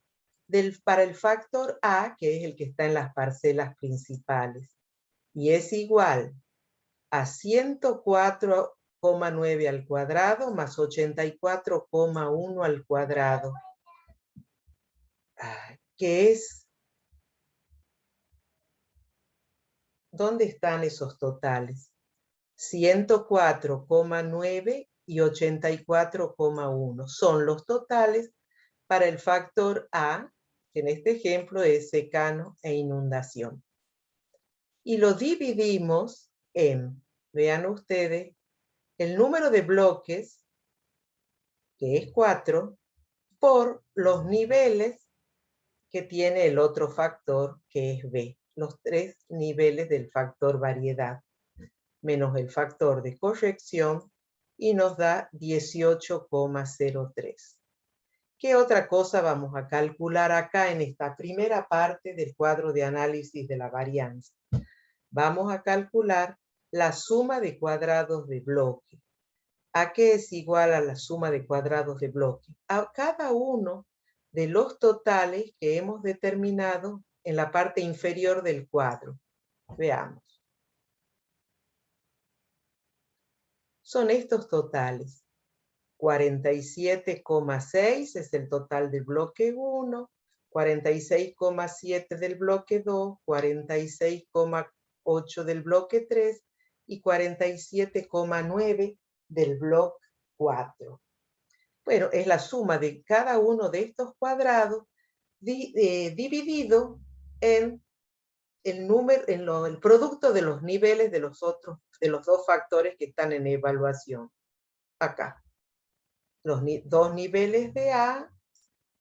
para el factor A, que es el que está en las parcelas principales, y es igual a 104,9 al cuadrado más 84,1 al cuadrado, que es, ¿dónde están esos totales? 104,9 y 84,1 son los totales para el factor A, que en este ejemplo es secano e inundación. Y lo dividimos en, vean ustedes, el número de bloques, que es 4, por los niveles que tiene el otro factor, que es B, los 3 niveles del factor variedad, menos el factor de corrección, y nos da 18,03. ¿Qué otra cosa vamos a calcular acá en esta primera parte del cuadro de análisis de la varianza? Vamos a calcular la suma de cuadrados de bloque. ¿A qué es igual a la suma de cuadrados de bloque? A cada uno de los totales que hemos determinado en la parte inferior del cuadro. Veamos. Son estos totales. 47,6 es el total del bloque 1, 46,7 del bloque 2, 46,8 del bloque 3 y 47,9 del bloque 4. Bueno, es la suma de cada uno de estos cuadrados dividido en el número, el producto de los niveles de los dos factores que están en evaluación. Acá. Los 2 niveles de A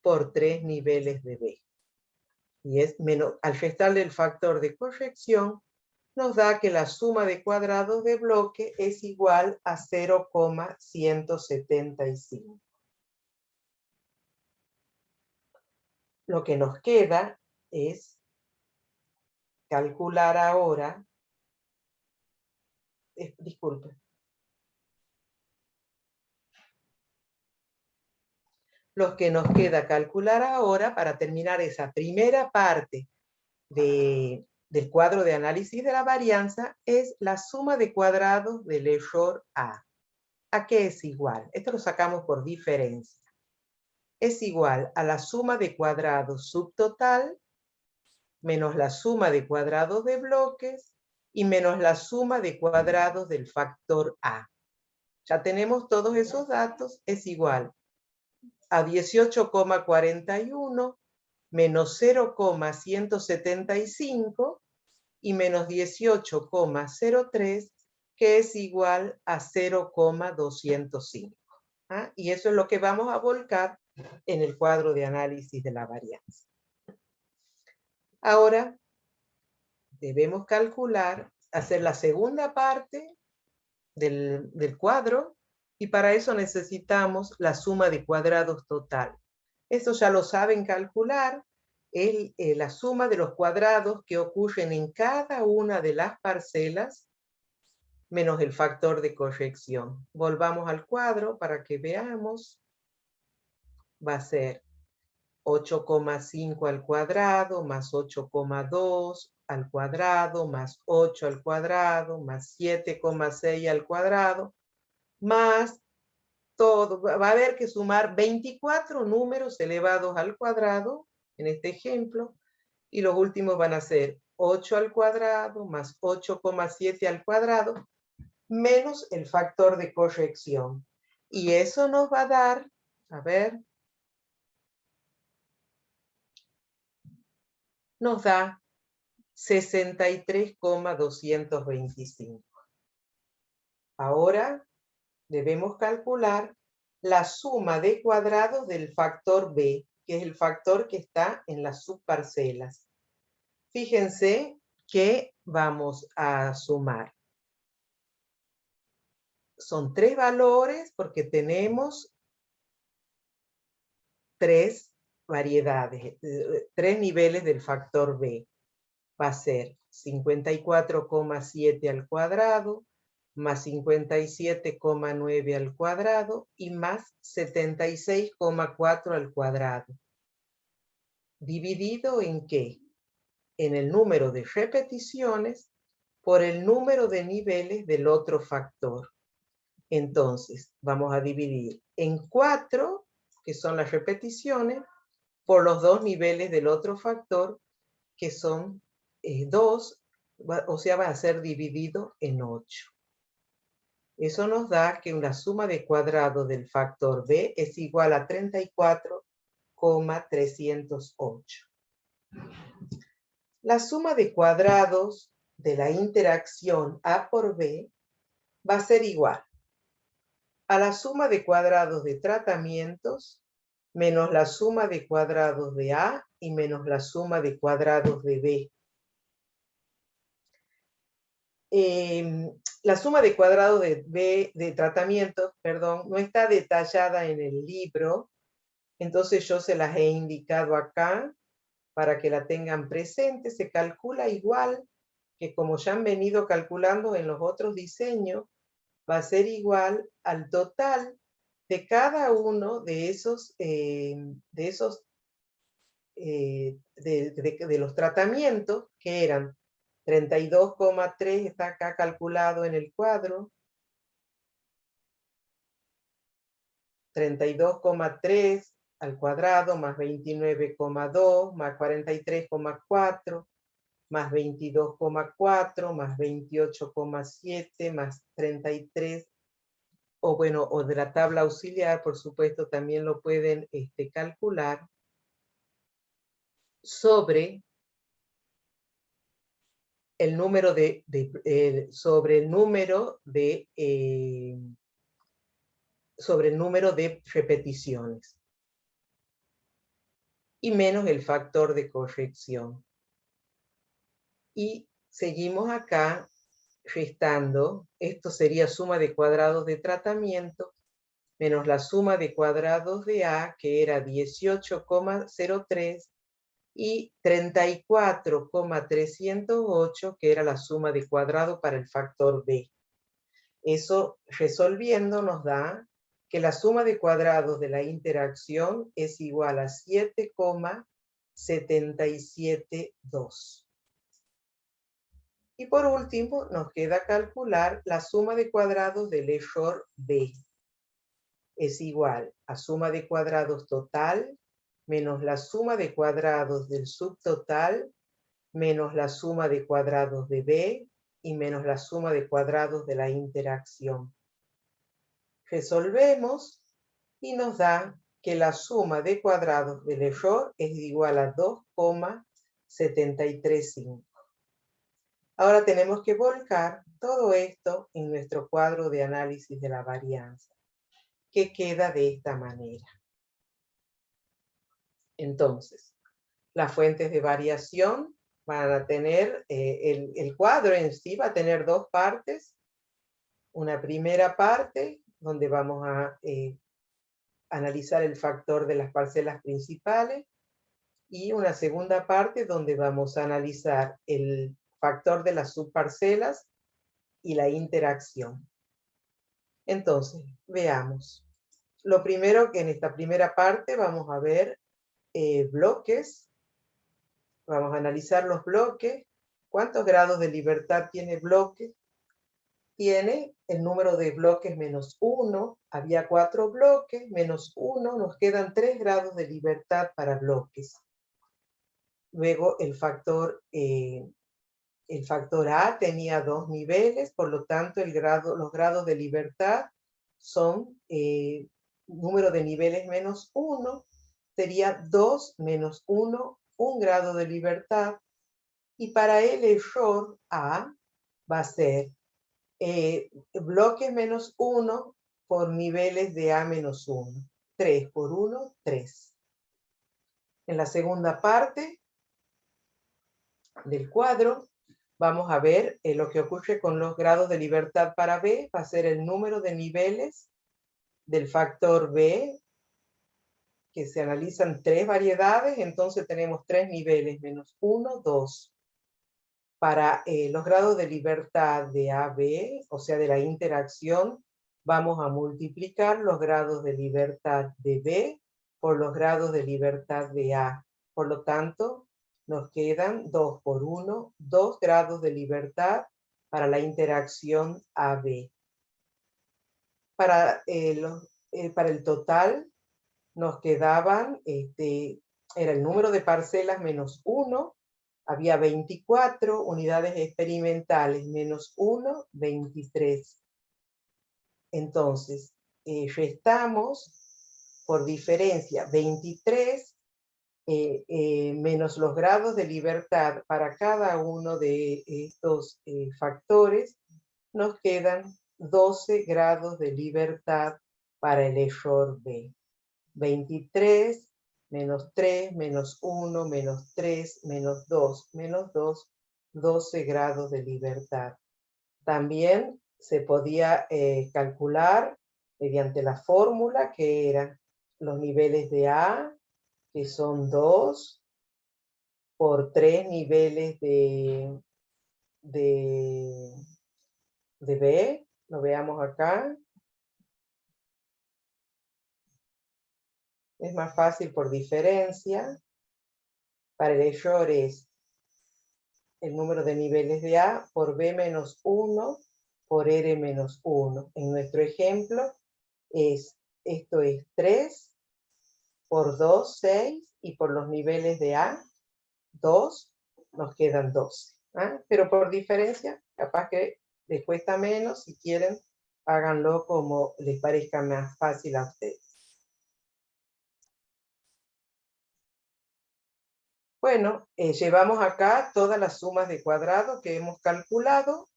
por 3 niveles de B. Y es menos, al restarle el factor de corrección, nos da que la suma de cuadrados de bloque es igual a 0,175. Lo que nos queda es calcular ahora, disculpe. Lo que nos queda calcular ahora para terminar esa primera parte del cuadro de análisis de la varianza es la suma de cuadrados del error A. ¿A qué es igual? Esto lo sacamos por diferencia. Es igual a la suma de cuadrados subtotal menos la suma de cuadrados de bloques y menos la suma de cuadrados del factor A. Ya tenemos todos esos datos, es igual a 18,41 menos 0,175 y menos 18,03, que es igual a 0,205. ¿Ah? Y eso es lo que vamos a volcar en el cuadro de análisis de la varianza. Ahora, debemos calcular, hacer la segunda parte del cuadro, y para eso necesitamos la suma de cuadrados total. Eso ya lo saben calcular, es la suma de los cuadrados que ocurren en cada una de las parcelas menos el factor de corrección. Volvamos al cuadro para que veamos. Va a ser 8,5 al cuadrado más 8,2 al cuadrado más 8 al cuadrado más 7,6 al cuadrado más todo. Va a haber que sumar 24 números elevados al cuadrado en este ejemplo, y los últimos van a ser 8 al cuadrado más 8,7 al cuadrado menos el factor de corrección. Y eso nos va a dar, a ver, nos da 63,225. Ahora debemos calcular la suma de cuadrados del factor b, que es el factor que está en las subparcelas. Fíjense que vamos a sumar. Son 3 valores porque tenemos 3 variedades, 3 niveles del factor b. Va a ser 54,7 al cuadrado, más 57,9 al cuadrado y más 76,4 al cuadrado. ¿Dividido en qué? En el número de repeticiones por el número de niveles del otro factor. Entonces, vamos a dividir en 4, que son las repeticiones, por los 2 niveles del otro factor, que son 2, o sea, va a ser dividido en 8. Eso nos da que una suma de cuadrados del factor b es igual a 34,308. La suma de cuadrados de la interacción a por b va a ser igual a la suma de cuadrados de tratamientos menos la suma de cuadrados de A y menos la suma de cuadrados de B. La suma de cuadrados de B, de tratamientos, perdón, no está detallada en el libro, entonces yo se las he indicado acá para que la tengan presente. Se calcula igual que como ya han venido calculando en los otros diseños, va a ser igual al total de cada uno de los tratamientos, que eran 32,3, está acá calculado en el cuadro, 32,3 al cuadrado más 29,2 más 43,4 más 22,4 más 28,7 más 33, o de la tabla auxiliar, por supuesto, también lo pueden calcular, sobre el número sobre el número de repeticiones y menos el factor de corrección. Y seguimos acá restando. Esto sería suma de cuadrados de tratamiento menos la suma de cuadrados de A, que era 18,03, y 34,308, que era la suma de cuadrado para el factor B. Eso, resolviendo, nos da que la suma de cuadrados de la interacción es igual a 7,772. Y por último, nos queda calcular la suma de cuadrados del error B. Es igual a suma de cuadrados total menos la suma de cuadrados del subtotal menos la suma de cuadrados de B y menos la suma de cuadrados de la interacción. Resolvemos y nos da que la suma de cuadrados del error es igual a 2,735. Ahora tenemos que volcar todo esto en nuestro cuadro de análisis de la varianza, que queda de esta manera. Entonces, las fuentes de variación van a tener, el cuadro en sí va a tener dos partes. Una primera parte, donde vamos a analizar el factor de las parcelas principales, y una segunda parte donde vamos a analizar el factor de las subparcelas y la interacción. Entonces, veamos. Lo primero que en esta primera parte vamos a ver bloques. Vamos a analizar los bloques. ¿Cuántos grados de libertad tiene bloque? Tiene el número de bloques menos 1. Había 4 bloques, menos 1. Nos quedan 3 grados de libertad para bloques. Luego el factor A tenía 2 niveles, por lo tanto los grados de libertad son número de niveles menos 1, sería 2 menos 1, 1 grado de libertad, y para el error A va a ser bloques menos 1 por niveles de A menos 1, 3 por 1, 3. En la segunda parte del cuadro, vamos a ver lo que ocurre con los grados de libertad para B. Va a ser el número de niveles del factor B, que se analizan 3 variedades, entonces tenemos 3 niveles, menos 1, 2. Para los grados de libertad de AB, o sea, de la interacción, vamos a multiplicar los grados de libertad de B por los grados de libertad de A. Por lo tanto, nos quedan 2 por 1, 2 grados de libertad para la interacción AB. Para el total nos quedaban, era el número de parcelas menos 1, había 24 unidades experimentales, menos 1, 23. Entonces, restamos por diferencia 23 menos los grados de libertad para cada uno de estos factores, nos quedan 12 grados de libertad para el error B. 23 menos 3, menos 1, menos 3, menos 2, 12 grados de libertad. También se podía calcular mediante la fórmula que eran los niveles de A, que son 2, por 3 niveles de B, lo veamos acá. Es más fácil por diferencia. Para el error es el número de niveles de A por B menos 1 por R menos 1. En nuestro ejemplo, esto es 3 por 2, 6, y por los niveles de A, 2, nos quedan 12. ¿Ah? Pero por diferencia, capaz que les cuesta menos. Si quieren, háganlo como les parezca más fácil a ustedes. Bueno, llevamos acá todas las sumas de cuadrados que hemos calculado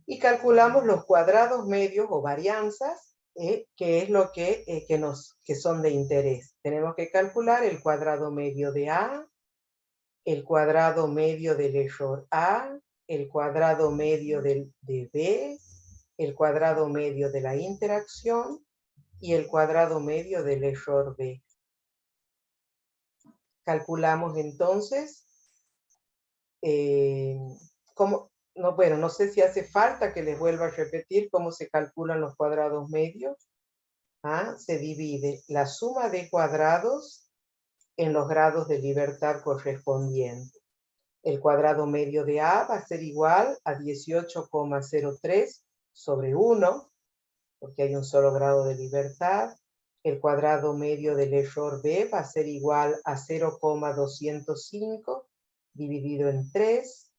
y calculamos los cuadrados medios o varianzas, que es lo que son de interés. Tenemos que calcular el cuadrado medio de A, el cuadrado medio del error A, el cuadrado medio de B, el cuadrado medio de la interacción y el cuadrado medio del error B. Calculamos entonces, no sé si hace falta que les vuelva a repetir cómo se calculan los cuadrados medios. Se divide la suma de cuadrados en los grados de libertad correspondientes. El cuadrado medio de A va a ser igual a 18,03 sobre 1, porque hay un solo grado de libertad. El cuadrado medio del error B va a ser igual a 0,205 dividido en 3.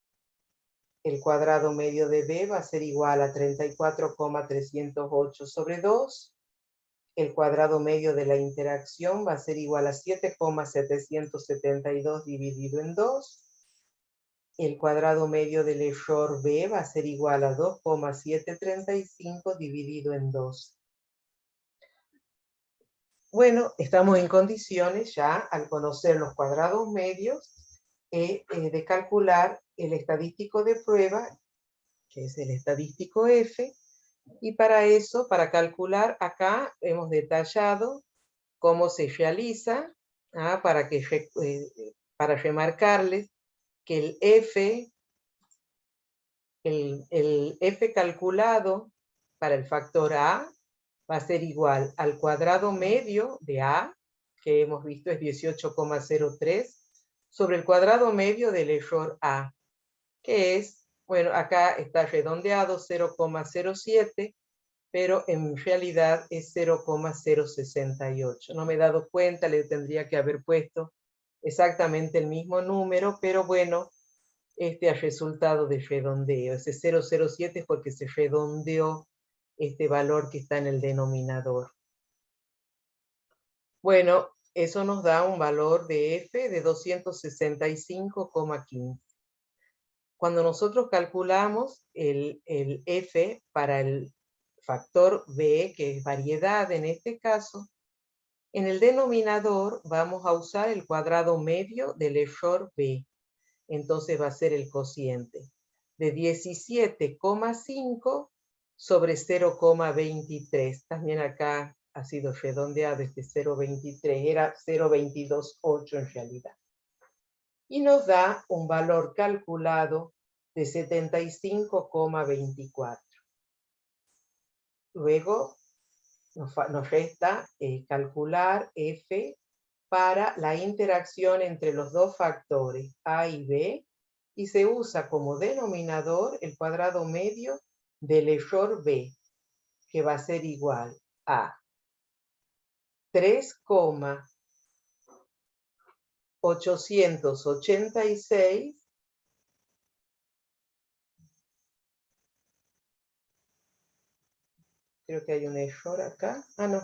El cuadrado medio de B va a ser igual a 34,308 sobre 2. El cuadrado medio de la interacción va a ser igual a 7,772 dividido en 2. el cuadrado medio del error B va a ser igual a 2,735 dividido en 2. Bueno, estamos en condiciones ya, al conocer los cuadrados medios, de calcular el estadístico de prueba, que es el estadístico F, y para eso, para calcular, acá hemos detallado cómo se realiza, para remarcarles que el F calculado para el factor A va a ser igual al cuadrado medio de A, que hemos visto es 18,03, sobre el cuadrado medio del error A, que es, bueno, acá está redondeado 0,07, pero en realidad es 0,068. No me he dado cuenta, le tendría que haber puesto exactamente el mismo número, pero bueno, este ha resultado de redondeo. Ese 0,07 es porque se redondeó este valor que está en el denominador. Bueno, eso nos da un valor de F de 265,15. Cuando nosotros calculamos el F para el factor B, que es variedad en este caso, en el denominador vamos a usar el cuadrado medio del error B. Entonces va a ser el cociente de 17,5 sobre 0,23. También acá ha sido redondeado este 0,23, era 0,228 en realidad. Y nos da un valor calculado de 75,24. Luego nos resta calcular F para la interacción entre los dos factores A y B, y se usa como denominador el cuadrado medio del error B, que va a ser igual a 3,886 creo que hay un error acá. Ah, no.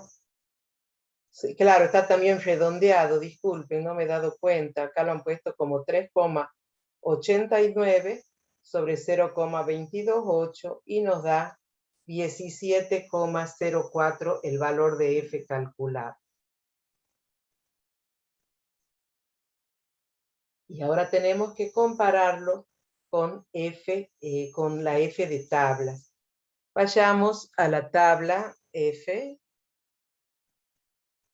Sí, claro, está también redondeado, disculpen, no me he dado cuenta. Acá lo han puesto como 3,89 sobre 0,228 y nos da 17,04 el valor de F calculado. Y ahora tenemos que compararlo con con la F de tablas. Vayamos a la tabla F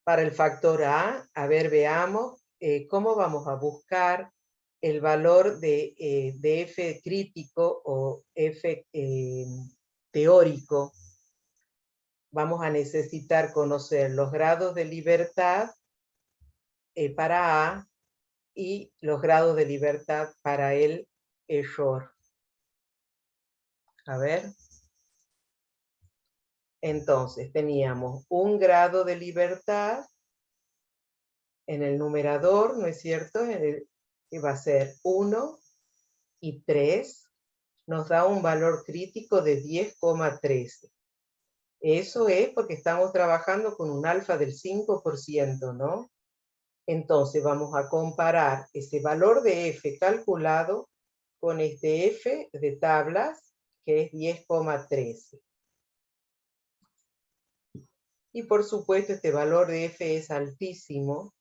para el factor A. A ver, veamos cómo vamos a buscar el valor de F crítico o F teórico. Vamos a necesitar conocer los grados de libertad para A y los grados de libertad para el error. A ver. Entonces, teníamos un grado de libertad en el numerador, ¿no es cierto? Que va a ser 1 y 3. Nos da un valor crítico de 10,13. Eso es porque estamos trabajando con un alfa del 5%, ¿no? Entonces vamos a comparar ese valor de F calculado con este F de tablas, que es 10,13. Y por supuesto este valor de F es altísimo.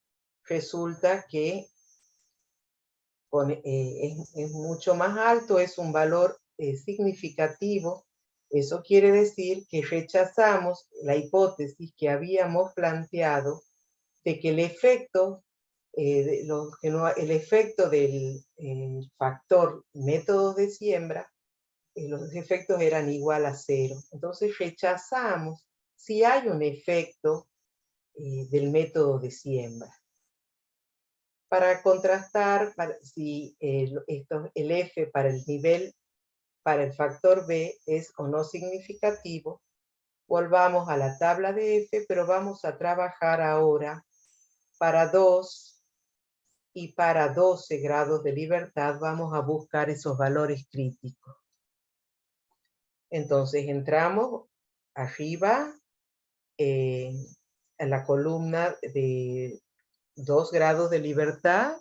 Resulta que es mucho más alto, es un valor significativo. Eso quiere decir que rechazamos la hipótesis que habíamos planteado de que el efecto, el efecto del factor métodos de siembra, los efectos eran igual a 0. Entonces rechazamos si hay un efecto del método de siembra. Para contrastar si el F para el nivel, para el factor B es o no significativo, volvamos a la tabla de F, pero vamos a trabajar ahora para 2 y para 12 grados de libertad vamos a buscar esos valores críticos. Entonces entramos arriba en la columna de 2 grados de libertad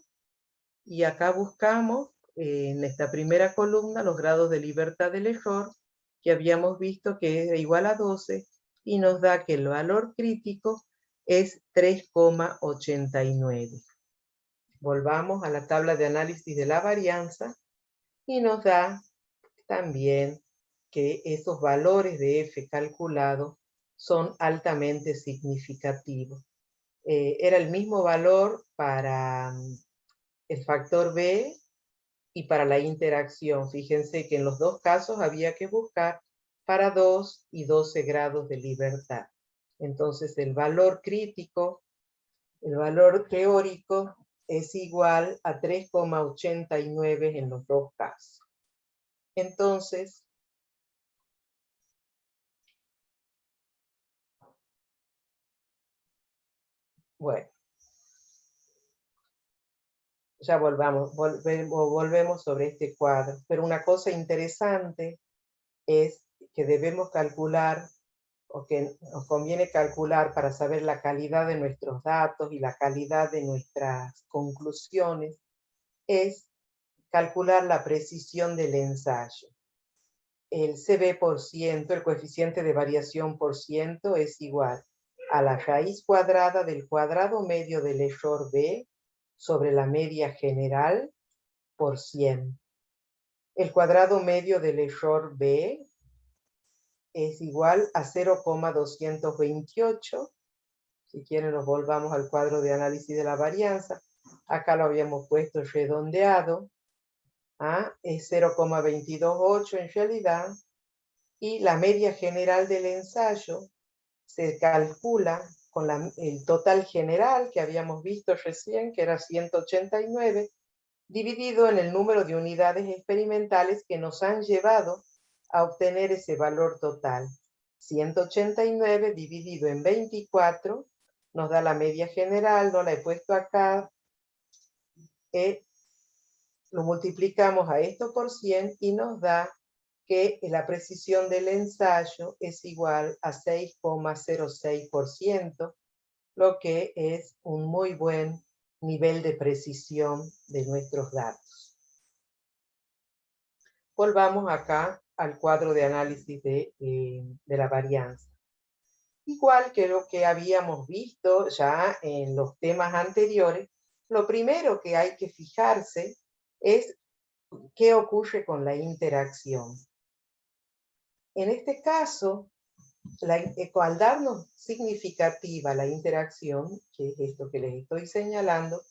y acá buscamos en esta primera columna los grados de libertad del error, que habíamos visto que es igual a 12, y nos da que el valor crítico es 3,89. Volvamos a la tabla de análisis de la varianza y nos da también que esos valores de F calculados son altamente significativos. Era el mismo valor para el factor B y para la interacción. Fíjense que en los dos casos había que buscar para 2 y 12 grados de libertad. Entonces el valor crítico, el valor teórico, es igual a 3,89 en los dos casos. Entonces, bueno, ya volvemos sobre este cuadro. Pero una cosa interesante es que debemos calcular, o que nos conviene calcular para saber la calidad de nuestros datos y la calidad de nuestras conclusiones, es calcular la precisión del ensayo. El CB%, el coeficiente de variación por ciento, es igual a la raíz cuadrada del cuadrado medio del error B sobre la media general por 100. El cuadrado medio del error B es igual a 0,228. Si quieren nos volvamos al cuadro de análisis de la varianza. Acá lo habíamos puesto redondeado. Es 0,228 en realidad. Y la media general del ensayo se calcula con el total general que habíamos visto recién, que era 189, dividido en el número de unidades experimentales que nos han llevado a obtener ese valor total. 189 dividido en 24 nos da la media general, no la he puesto acá, lo multiplicamos a esto por 100 y nos da que la precisión del ensayo es igual a 6,06%, lo que es un muy buen nivel de precisión de nuestros datos. Volvamos acá al cuadro de análisis de la varianza. Igual que lo que habíamos visto ya en los temas anteriores, lo primero que hay que fijarse es qué ocurre con la interacción. En este caso, al darnos significativa la interacción, que es esto que les estoy señalando,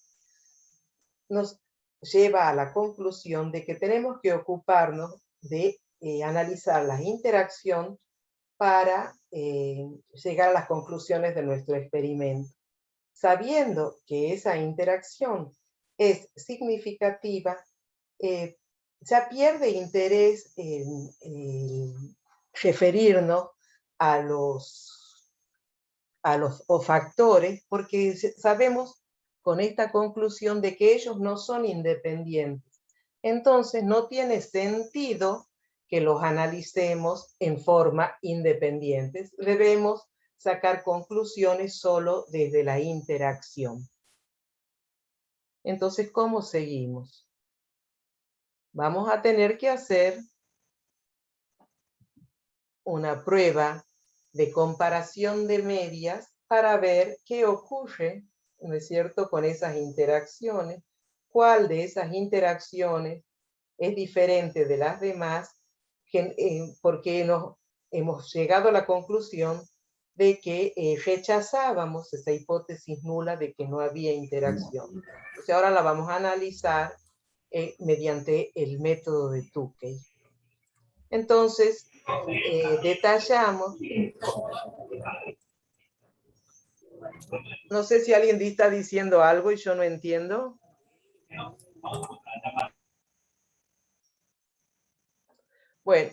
nos lleva a la conclusión de que tenemos que ocuparnos de analizar la interacción para llegar a las conclusiones de nuestro experimento. Sabiendo que esa interacción es significativa, ya pierde interés en referirnos a los factores, porque sabemos con esta conclusión de que ellos no son independientes. Entonces no tiene sentido que los analicemos en forma independiente. Debemos sacar conclusiones solo desde la interacción. Entonces, ¿cómo seguimos? Vamos a tener que hacer una prueba de comparación de medias para ver qué ocurre, ¿no es cierto?, con esas interacciones, cuál de esas interacciones es diferente de las demás, porque hemos llegado a la conclusión de que rechazábamos esa hipótesis nula de que no había interacción. Entonces ahora la vamos a analizar mediante el método de Tukey. Entonces, detallamos. No sé si alguien está diciendo algo y yo no entiendo. Bueno,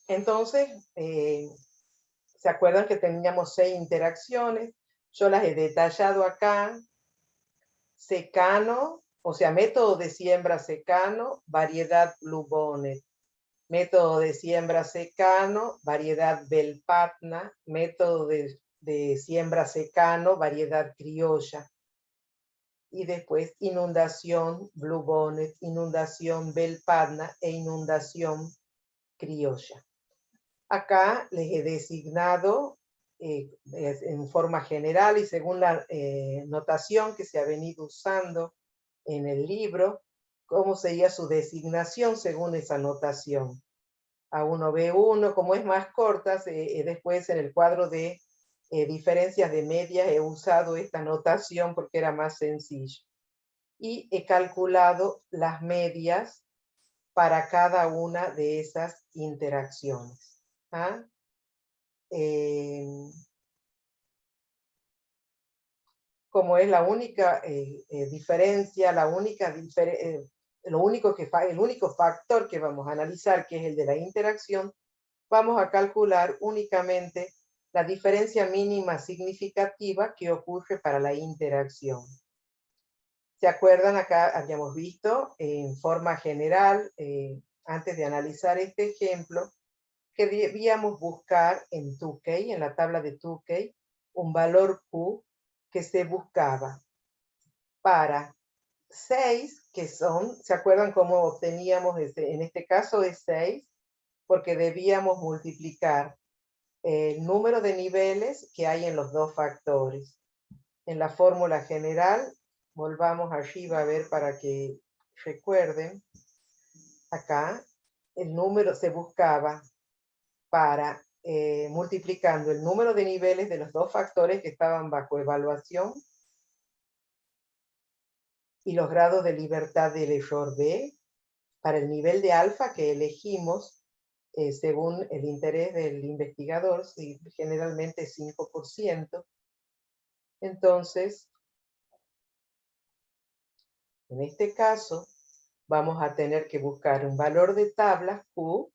entonces, ¿se acuerdan que teníamos 6 interacciones? Yo las he detallado acá. Secano, o sea, método de siembra secano, variedad Blue Bonnet. Método de siembra secano, variedad Belpatna. Método de siembra secano, variedad criolla. y después inundación Blue Bonnet, inundación Belpadna e inundación criolla. Acá les he designado en forma general y según la notación que se ha venido usando en el libro, cómo sería su designación según esa notación. A1, B1, como es más corta, después en el cuadro de diferencias de medias he usado esta notación porque era más sencillo. Y he calculado las medias para cada una de esas interacciones. ¿Ah? Como es la única diferencia, el único factor que vamos a analizar, que es el de la interacción, vamos a calcular únicamente la diferencia mínima significativa que ocurre para la interacción. ¿Se acuerdan? Acá habíamos visto en forma general, antes de analizar este ejemplo, que debíamos buscar en Tukey, en la tabla de Tukey, un valor Q que se buscaba para 6, que son, ¿se acuerdan cómo obteníamos en este caso es 6? Porque debíamos multiplicar el número de niveles que hay en los dos factores. En la fórmula general, volvamos arriba a ver para que recuerden, acá el número se buscaba para multiplicando el número de niveles de los dos factores que estaban bajo evaluación y los grados de libertad del error B para el nivel de alfa que elegimos según el interés del investigador, generalmente 5%. Entonces, en este caso, vamos a tener que buscar un valor de tabla Q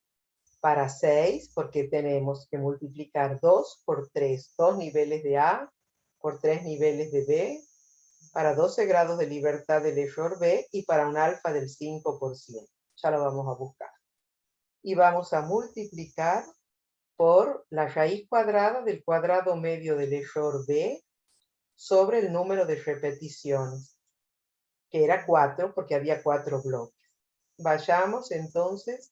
para 6, porque tenemos que multiplicar 2 por 3, 2 niveles de A por 3 niveles de B, para 12 grados de libertad del error B y para un alfa del 5%. Ya lo vamos a buscar. Y vamos a multiplicar por la raíz cuadrada del cuadrado medio del error B sobre el número de repeticiones, que era 4 porque había 4 bloques. Vayamos entonces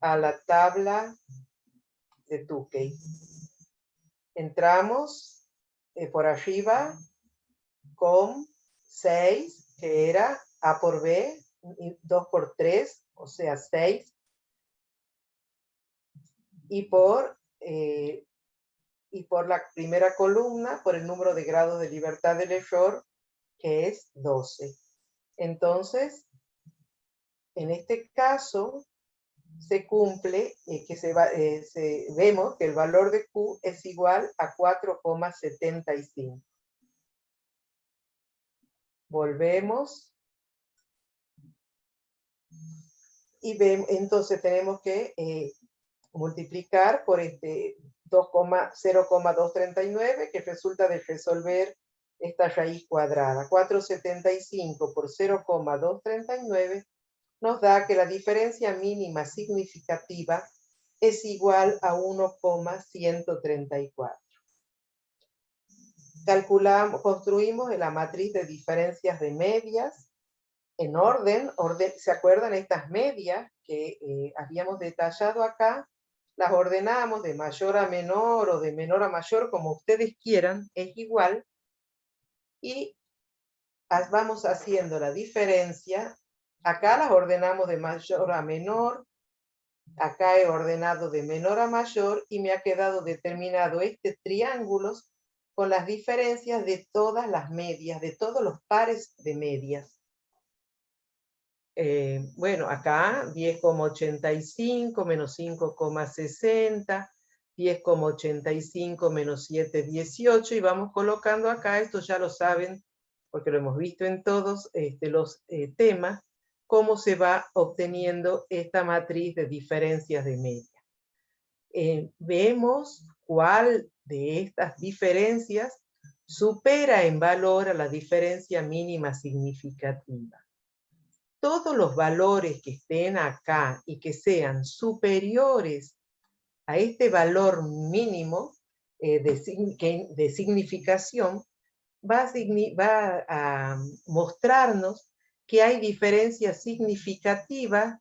a la tabla de Tukey. Entramos por arriba con 6, que era A por B, 2 por 3, o sea 6, y por la primera columna, por el número de grados de libertad del error, que es 12. Entonces, en este caso, se cumple, vemos que el valor de Q es igual a 4,75. Volvemos. Y entonces tenemos que multiplicar por este 0,239, que resulta de resolver esta raíz cuadrada. 475 por 0,239 nos da que la diferencia mínima significativa es igual a 1,134. Construimos la matriz de diferencias de medias en orden, ¿se acuerdan? Estas medias que habíamos detallado acá, las ordenamos de mayor a menor o de menor a mayor, como ustedes quieran, es igual, y vamos haciendo la diferencia. Acá las ordenamos de mayor a menor, acá he ordenado de menor a mayor, y me ha quedado determinado este triángulo con las diferencias de todas las medias, de todos los pares de medias. Bueno, acá 10,85 menos 5,60, 10,85 menos 7,18, y vamos colocando acá, esto ya lo saben, porque lo hemos visto en todos los temas, cómo se va obteniendo esta matriz de diferencias de media. Vemos cuál de estas diferencias supera en valor a la diferencia mínima significativa. Todos los valores que estén acá y que sean superiores a este valor mínimo de significación, va a mostrarnos que hay diferencias significativas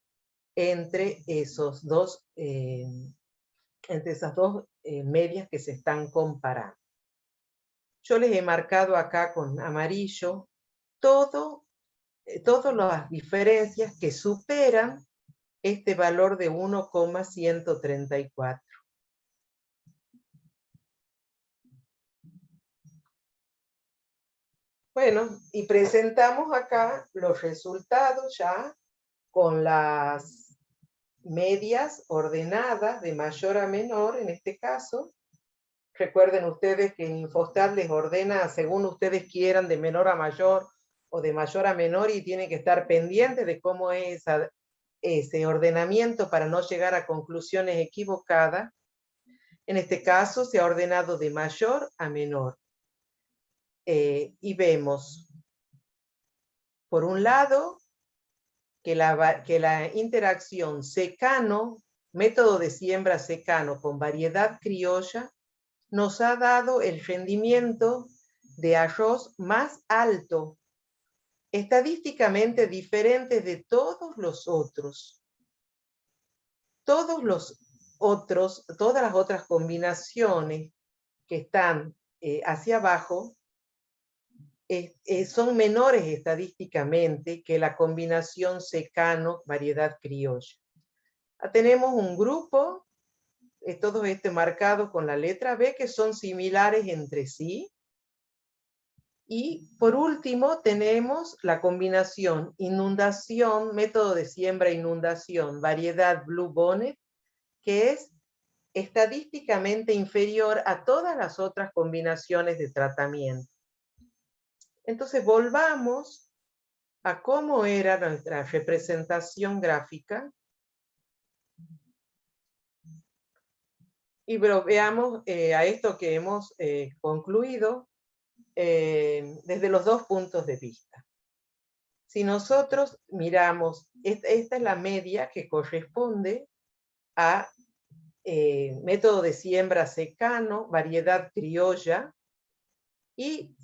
entre esos dos, entre esas dos medias que se están comparando. Yo les he marcado acá con amarillo todas las diferencias que superan este valor de 1,134. Bueno, y presentamos acá los resultados ya con las medias ordenadas de mayor a menor, en este caso. Recuerden ustedes que en Infostat les ordena según ustedes quieran, de menor a mayor o de mayor a menor, y tienen que estar pendientes de cómo es ese ordenamiento para no llegar a conclusiones equivocadas. En este caso se ha ordenado de mayor a menor. Y vemos, por un lado, que la interacción secano, método de siembra secano con variedad criolla, nos ha dado el rendimiento de arroz más alto, estadísticamente diferente de todos los otros. Todas las otras combinaciones que están hacia abajo son menores estadísticamente que la combinación secano variedad criolla. Tenemos un grupo, todo este marcado con la letra B, que son similares entre sí. Y por último tenemos la combinación inundación, método de siembra inundación, variedad Blue Bonnet, que es estadísticamente inferior a todas las otras combinaciones de tratamiento. Entonces volvamos a cómo era nuestra representación gráfica y veamos a esto que hemos concluido desde los dos puntos de vista. Si nosotros miramos, esta es la media que corresponde a método de siembra secano, variedad criolla, y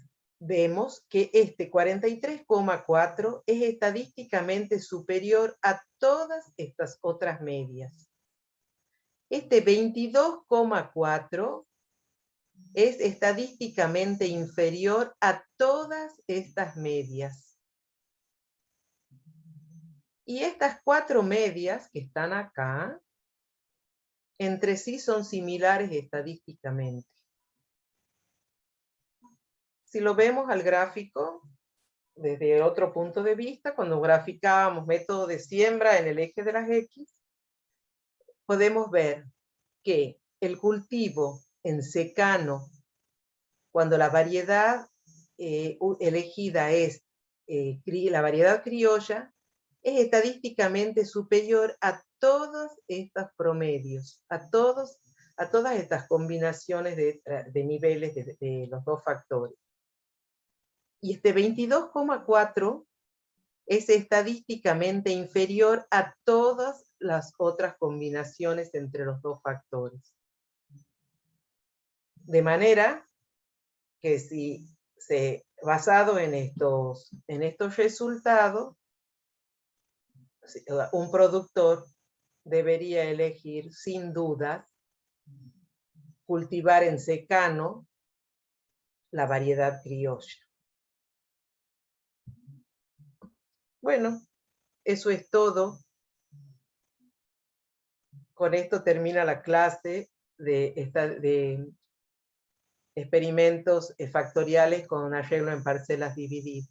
vemos que este 43,4 es estadísticamente superior a todas estas otras medias. Este 22,4 es estadísticamente inferior a todas estas medias. Y estas cuatro medias que están acá, entre sí son similares estadísticamente. Si lo vemos al gráfico, desde otro punto de vista, cuando graficábamos método de siembra en el eje de las X, podemos ver que el cultivo en secano, cuando la variedad elegida es la variedad criolla, es estadísticamente superior a todos estos promedios, a todas estas combinaciones de niveles de los dos factores. Y este 22,4 es estadísticamente inferior a todas las otras combinaciones entre los dos factores. De manera que si basado en estos resultados, un productor debería elegir sin duda cultivar en secano la variedad criolla. Bueno, eso es todo. Con esto termina la clase de experimentos factoriales con arreglo en parcelas divididas.